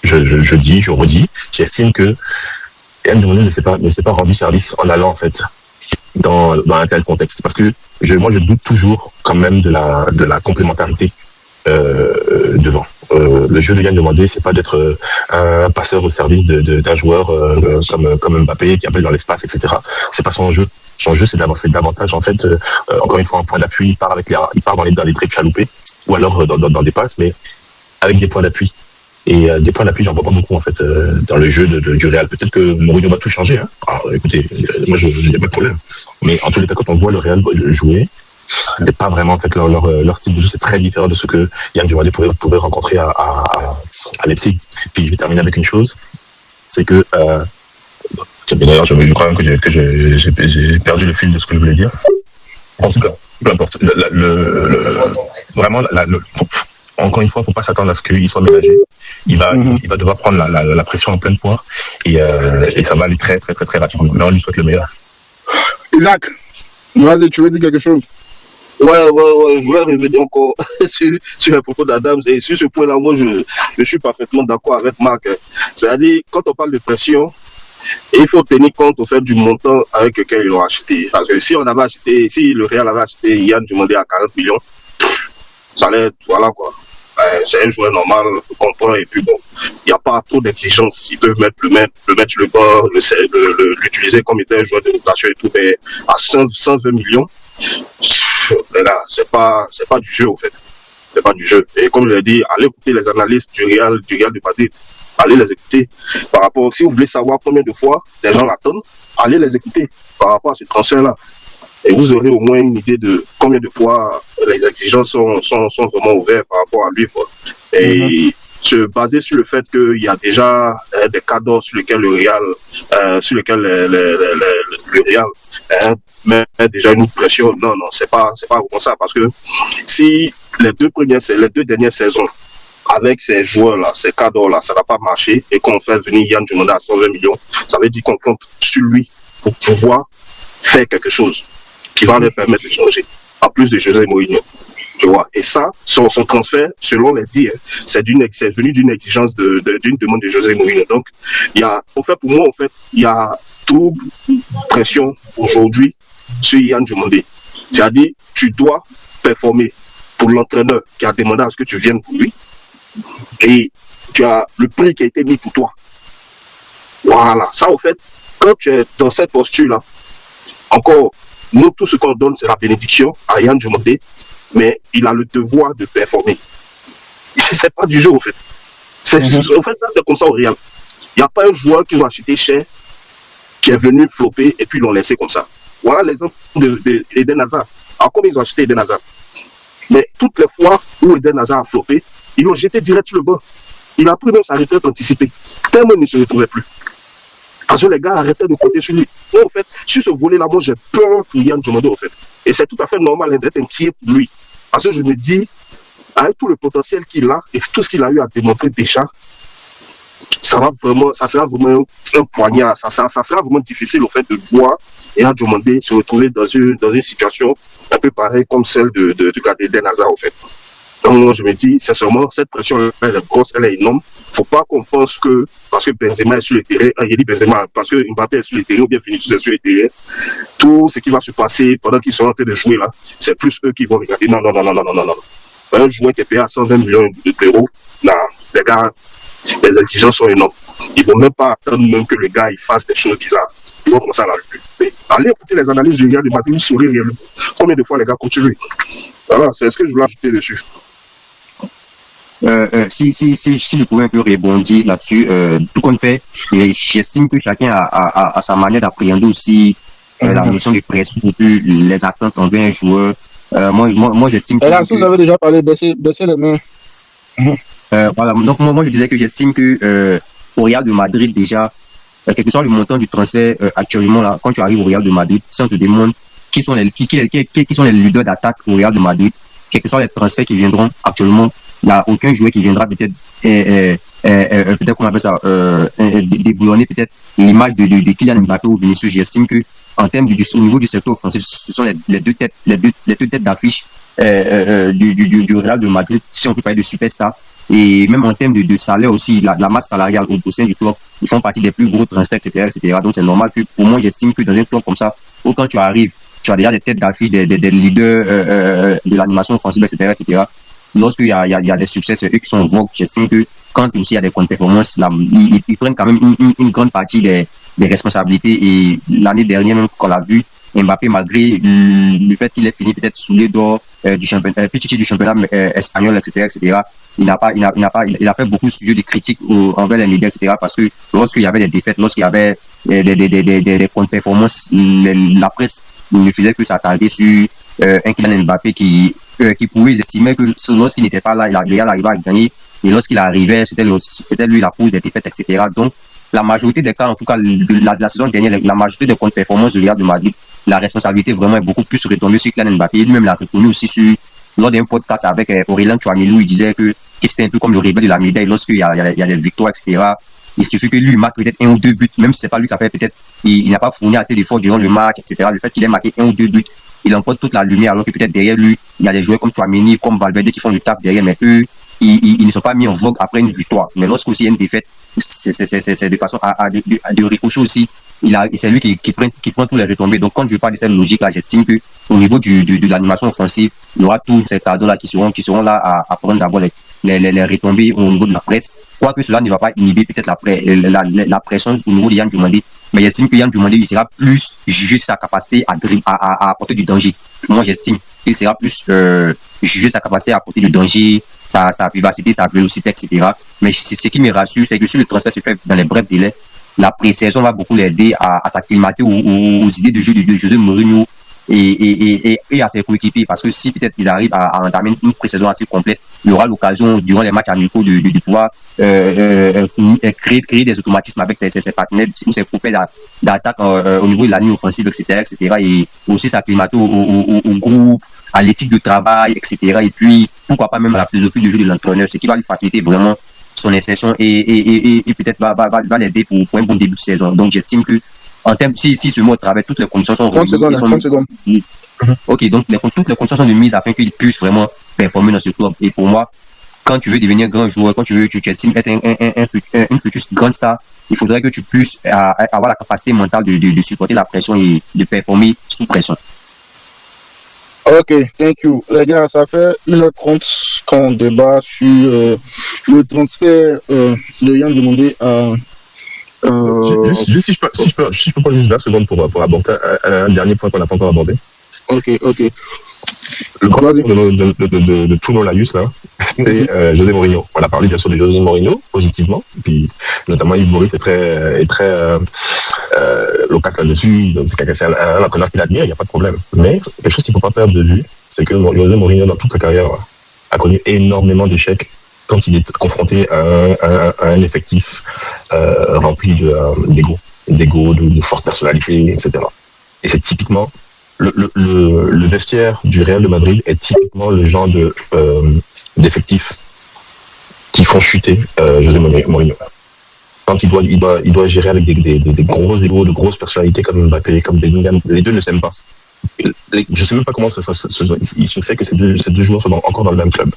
je redis, j'estime que Yann Diomandé ne s'est pas rendu service en allant en fait dans un tel contexte, parce que moi je doute toujours quand même de la complémentarité devant. Le jeu de Yann Diomandé, c'est pas d'être un passeur au service d'un joueur comme Mbappé qui appelle dans l'espace, etc. C'est pas son jeu. Son jeu, c'est d'avancer davantage en fait. Encore une fois, en point d'appui, il part dans les dribbles chaloupés ou alors dans des passes, mais avec des points d'appui. Et des points d'appui, j'en vois pas beaucoup en fait dans le jeu du Real. Peut-être que Mourinho va tout changer. Hein. Alors, écoutez, moi, il n'y a pas de problème. Mais en tous les cas, quand on voit le Real jouer, c'est pas vraiment en fait leur style de jeu, c'est très différent de ce que Yann Diomandé pouvait rencontrer à Leipzig. Puis je vais terminer avec une chose, c'est que d'ailleurs, je crois même que j'ai perdu le fil de ce que je voulais dire. En tout cas, peu importe. Vraiment, encore une fois, il ne faut pas s'attendre à ce qu'il soit ménagé. Il va devoir prendre la pression en pleine poire et ça va aller très, très, très, très rapidement. Mais on lui souhaite le meilleur. Isaac, vas-y, tu veux dire quelque chose? Ouais, je voulais revenir encore sur les propos d'Adams. Et sur ce point-là, moi, je suis parfaitement d'accord avec Marc. C'est-à-dire, quand on parle de pression, il faut tenir compte au fait du montant avec lequel ils l'ont acheté. Parce que si le Real avait acheté Yann Diomandé à 40 millions, ça allait être, voilà quoi. C'est un joueur normal, comprend, et puis bon, il n'y a pas trop d'exigences. Ils peuvent le mettre sur le banc, l'utiliser comme étant un joueur de rotation et tout, mais à 120 millions, là, c'est pas du jeu, en fait. C'est pas du jeu. Et comme je l'ai dit, allez écouter les analystes du Real de Madrid. Allez les écouter. Par rapport, si vous voulez savoir combien de fois les gens l'attendent, allez les écouter par rapport à ce transfert-là. Et vous aurez au moins une idée de combien de fois les exigences sont vraiment ouvertes par rapport à lui, quoi. Et se baser sur le fait qu'il y a déjà des cadres sur lesquels le Real, le Real met déjà une pression. Non, c'est pas vraiment ça. Parce que si les deux dernières saisons, avec ces joueurs-là, ces cadres-là, ça n'a pas marché et qu'on fait venir Yann Diomandé à 120 millions, ça veut dire qu'on compte sur lui pour pouvoir faire quelque chose qui va leur permettre de changer, en plus de José Mourinho. Tu vois. Et ça, son transfert, selon les dires, c'est venu d'une exigence d'une demande de José Mourinho. Donc, pour moi, il y a double pression aujourd'hui sur Yann Diomandé. C'est-à-dire, tu dois performer pour l'entraîneur qui a demandé à ce que tu viennes pour lui. Et tu as le prix qui a été mis pour toi. Voilà. Ça, au fait, quand tu es dans cette posture-là, encore, nous, tout ce qu'on donne, c'est la bénédiction à Yann Diomandé, mais il a le devoir de performer. C'est pas du jeu, en fait. En fait, ça, c'est comme ça au Real. Il n'y a pas un joueur qui va acheter cher, qui est venu flopper, et puis ils l'ont laissé comme ça. Voilà l'exemple d'Eden Hazard. Alors, combien ils ont acheté Eden Hazard? Mais toutes les fois où Eden Hazard a floppé, ils l'ont jeté direct sur le banc. Il a pris même sa retraite anticipée. Tellement il ne se retrouvait plus. Parce que les gars arrêtaient de compter sur lui. Moi, en fait, sur ce volet-là, moi, j'ai peur pour Yann Diomandé, en fait. Et c'est tout à fait normal d'être inquiet pour lui. Parce que je me dis, avec tout le potentiel qu'il a et tout ce qu'il a eu à démontrer déjà, ça sera vraiment un poignard. Ça sera vraiment difficile, en fait, de voir Yann Diomandé se retrouver dans une situation un peu pareille comme celle du cas d'Eden Hazard, en fait. Donc, je me dis, sincèrement, cette pression, elle est grosse, elle est énorme. Faut pas qu'on pense que, parce que Benzema est sur le terrain, il dit Benzema, parce que Mbappé est sur le terrain, ou bien Vinicius est sur le terrain, tout ce qui va se passer pendant qu'ils sont en train de jouer là, c'est plus eux qui vont regarder. Non. Un joueur qui est payé à 120 millions d'euros, non, les gars, les exigences sont énormes. Ils vont même pas attendre même que le gars il fasse des choses bizarres. Ils vont commencer à la lutter. Allez écouter les analyses du Real de Madrid, sourire, combien de fois les gars continuent. Voilà, c'est ce que je voulais ajouter dessus. Si je pouvais un peu rebondir là-dessus, tout compte fait, j'estime que chacun a sa manière d'appréhender aussi la notion de pression et puis les attentes envers un joueur. Moi j'estime que... Là, si vous avez déjà parlé, baissez les mains. Voilà, donc moi je disais que j'estime que au Real de Madrid déjà, quel que soit le montant du transfert actuellement là, quand tu arrives au Real de Madrid, si on te demande qui sont les leaders d'attaque au Real de Madrid, quels que soient les transferts qui viendront actuellement, il n'y a aucun joueur qui viendra peut-être qu'on appelle ça déboulonner peut-être l'image de Kylian Mbappé ou Vinicius. J'estime que en termes au niveau du secteur offensif, ce sont les deux têtes d'affiche du Real de Madrid, si on peut parler de superstar. Et même en termes de salaire aussi, la masse salariale au sein du club, ils font partie des plus gros transferts, etc., etc. Donc c'est normal que, pour moi, j'estime que dans un club comme ça, quand tu arrives, tu as déjà des têtes d'affiche, des leaders de l'animation offensive, etc., etc. Lorsqu'il y a des succès, c'est eux qui sont en vogue. J'estime que quand aussi il y a des contre-performances, ils prennent quand même une grande partie des responsabilités. Et l'année dernière, même qu'on l'a vu, Mbappé, malgré le fait qu'il ait fini peut-être sous les doigts du championnat espagnol, etc., etc., il a fait beaucoup de sujets de critiques envers les médias, etc., parce que lorsqu'il y avait des défaites, lorsqu'il y avait des contre-performances, la presse ne faisait que s'attarder sur un Kylian Mbappé qui pouvait estimer que lorsqu'il n'était pas là, il arrivait à gagner, et lorsqu'il arrivait, c'était lui la cause des défaites, etc. Donc, la majorité des cas, en tout cas, de la saison dernière, la majorité des contre-performances du Real de Madrid, la responsabilité vraiment est beaucoup plus retombée sur Kylian Mbappé. Lui-même l'a reconnu aussi lors d'un podcast avec Aurélien Tchouaméni, il disait que c'était un peu comme le rebelle de la médaille lorsqu'il y a des victoires, etc. Il suffit que lui marque peut-être 1 ou 2 buts, même si c'est pas lui qui a fait peut-être, il n'a pas fourni assez d'efforts durant le match, etc. Le fait qu'il ait marqué 1 ou 2 buts, il emporte toute la lumière, alors que peut-être derrière lui, il y a des joueurs comme Tchouaméni, comme Valverde qui font le taf derrière, mais eux, ils ne sont pas mis en vogue après une victoire. Mais lorsqu'il y a une défaite, c'est de façon à ricocher aussi. C'est lui qui prend tous les retombées. Donc, quand je parle de cette logique-là, j'estime que au niveau de l'animation offensive, il y aura tous ces cadeaux-là qui seront là à prendre d'abord les retombées au niveau de la presse. Quoique cela ne va pas inhiber peut-être la pression au niveau de Yann Dioumandé. Mais j'estime que Yann Dioumandé, il sera plus jugé sa capacité à apporter du danger. Moi, j'estime qu'il sera plus jugé sa capacité à apporter du danger, sa vivacité, sa vélocité, etc. Mais ce qui me rassure, c'est que si le transfert se fait dans les brefs délais, la pré-saison va beaucoup l'aider à s'acclimater aux idées de jeu de José Mourinho et à ses coéquipiers. Parce que si peut-être ils arrivent à entamer une pré-saison assez complète, il y aura l'occasion, durant les matchs amicaux, de pouvoir créer des automatismes avec ses partenaires ou ses copains d'attaque au niveau de la ligne offensive, etc., etc. Et aussi s'acclimater au groupe, à l'éthique de travail, etc. Et puis, pourquoi pas même à la philosophie de jeu de l'entraîneur, ce qui va lui faciliter vraiment son insertion et peut-être va l'aider pour un bon début de saison. Donc, j'estime que en termes, si ce mot travaille, toutes les conditions sont 30 secondes. Ok, donc toutes les conditions sont de mise afin qu'il puisse vraiment performer dans ce club. Et pour moi, quand tu veux devenir grand joueur, quand tu estimes être une future grande star, il faudrait que tu puisses avoir la capacité mentale de supporter la pression et de performer sous pression. Ok, thank you. Les gars, ça fait 1h30 qu'on débat sur le transfert de Yann Dioumandé à... Juste si je peux prendre une seconde pour aborder un dernier point qu'on n'a pas encore abordé. Ok. Le grand de Touno Laius, là, c'est José Mourinho. On a parlé bien sûr de José Mourinho, positivement, et puis notamment Yves Boris est très loquace là-dessus. C'est un entraîneur qu'il admire, il n'y a pas de problème. Mais quelque chose qu'il ne faut pas perdre de vue, c'est que José Mourinho, dans toute sa carrière, a connu énormément d'échecs quand il est confronté à un effectif rempli d'égo, de forte personnalité, etc. Et c'est typiquement le vestiaire du Real de Madrid est typiquement le genre d'effectifs qui font chuter José Mourinho. Quand il doit gérer avec des gros égos, de grosses personnalités comme Mbappé, comme Bellingham, les deux ne s'aiment pas. Je sais même pas comment il se fait que ces deux joueurs sont encore dans le même club.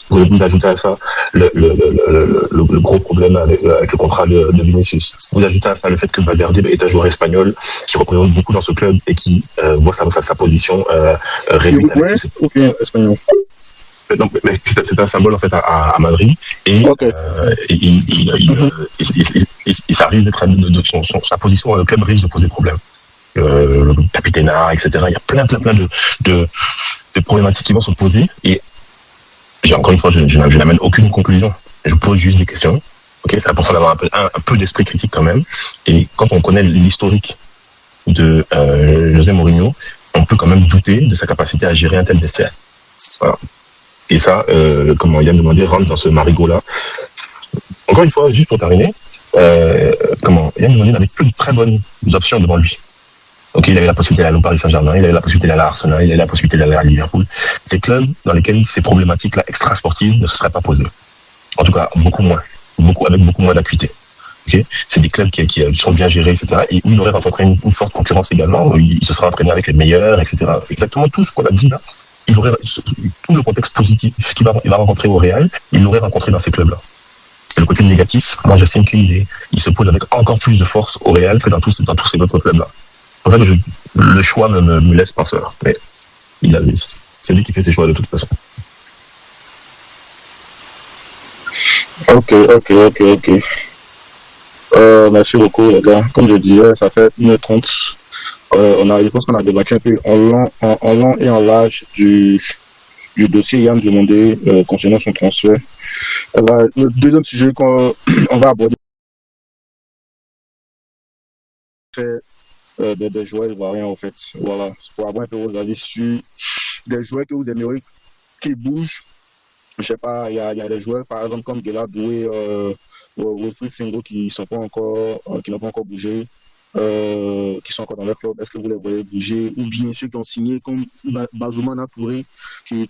Vous ajoutez à ça le gros problème avec le contrat de Vinicius. Vous ajoutez à ça le fait que Valverde est un joueur espagnol qui représente beaucoup dans ce club et qui voit sa position réduite. Ou bien espagnol. Donc, mais c'est un symbole en fait à Madrid et ça risque d'être sa position dans le club risque de poser problème. Le capitana, etc. Il y a plein de problématiques qui vont se poser et encore une fois, je n'amène aucune conclusion. Je pose juste des questions. Ok, c'est important d'avoir un peu d'esprit critique quand même. Et quand on connaît l'historique de José Mourinho, on peut quand même douter de sa capacité à gérer un tel vestiaire. Voilà. Et ça, comment Yann Dioumandé rentre dans ce marigot-là. Encore une fois, juste pour terminer, Yann Dioumandé avait toutes de très bonnes options devant lui. Ok, il avait la possibilité d'aller au Paris Saint-Germain, il avait la possibilité d'aller à Arsenal, il avait la possibilité d'aller à Liverpool. Ces clubs dans lesquels ces problématiques-là extra-sportives ne se seraient pas posées. En tout cas, avec beaucoup moins d'acuité. Okay, c'est des clubs qui sont bien gérés, etc. Et où il aurait rencontré une forte concurrence également, où il se serait entraîné avec les meilleurs, etc. Exactement tout ce qu'on a dit là. il aurait tout le contexte positif il va rencontrer au Real, il l'aurait rencontré dans ces clubs-là. C'est le côté négatif. Moi, j'estime qu'il se pose avec encore plus de force au Real que dans tous ces autres clubs-là. C'est pour ça que le choix me laisse penseur. Mais c'est lui qui fait ses choix de toute façon. Ok. Merci beaucoup, les gars. Comme je disais, ça fait 1h30. Je pense qu'on a débattu un peu en long et en large du dossier Yann Diomandé concernant son transfert. Le deuxième sujet qu'on va aborder, c'est des joueurs ivoiriens, en fait. Voilà, pour avoir un peu vos avis sur des joueurs que vous aimeriez qui bougent. Je sais pas, il y a des joueurs, par exemple, comme Guela Doué, Wilfried Singo qui n'ont pas encore bougé, qui sont encore dans leur club. Est-ce que vous les voyez bouger? Ou bien ceux qui ont signé, comme Bazoumana Touré, qui